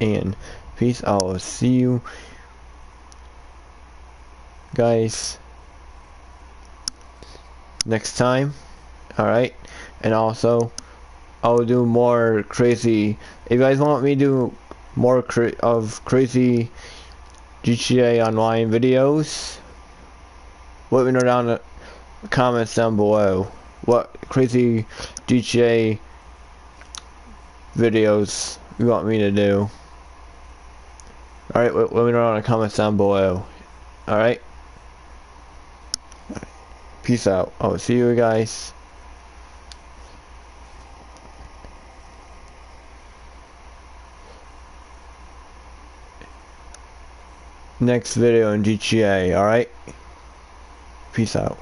and peace. I will see you guys next time. Alright, and also I'll do more crazy, if you guys want me to do more crazy GTA Online videos, let me know down in the comments down below what crazy GTA videos you want me to do. Alright, let me know in the comments down below. Alright, peace out. I'll see you guys next video in GTA. Alright, peace out.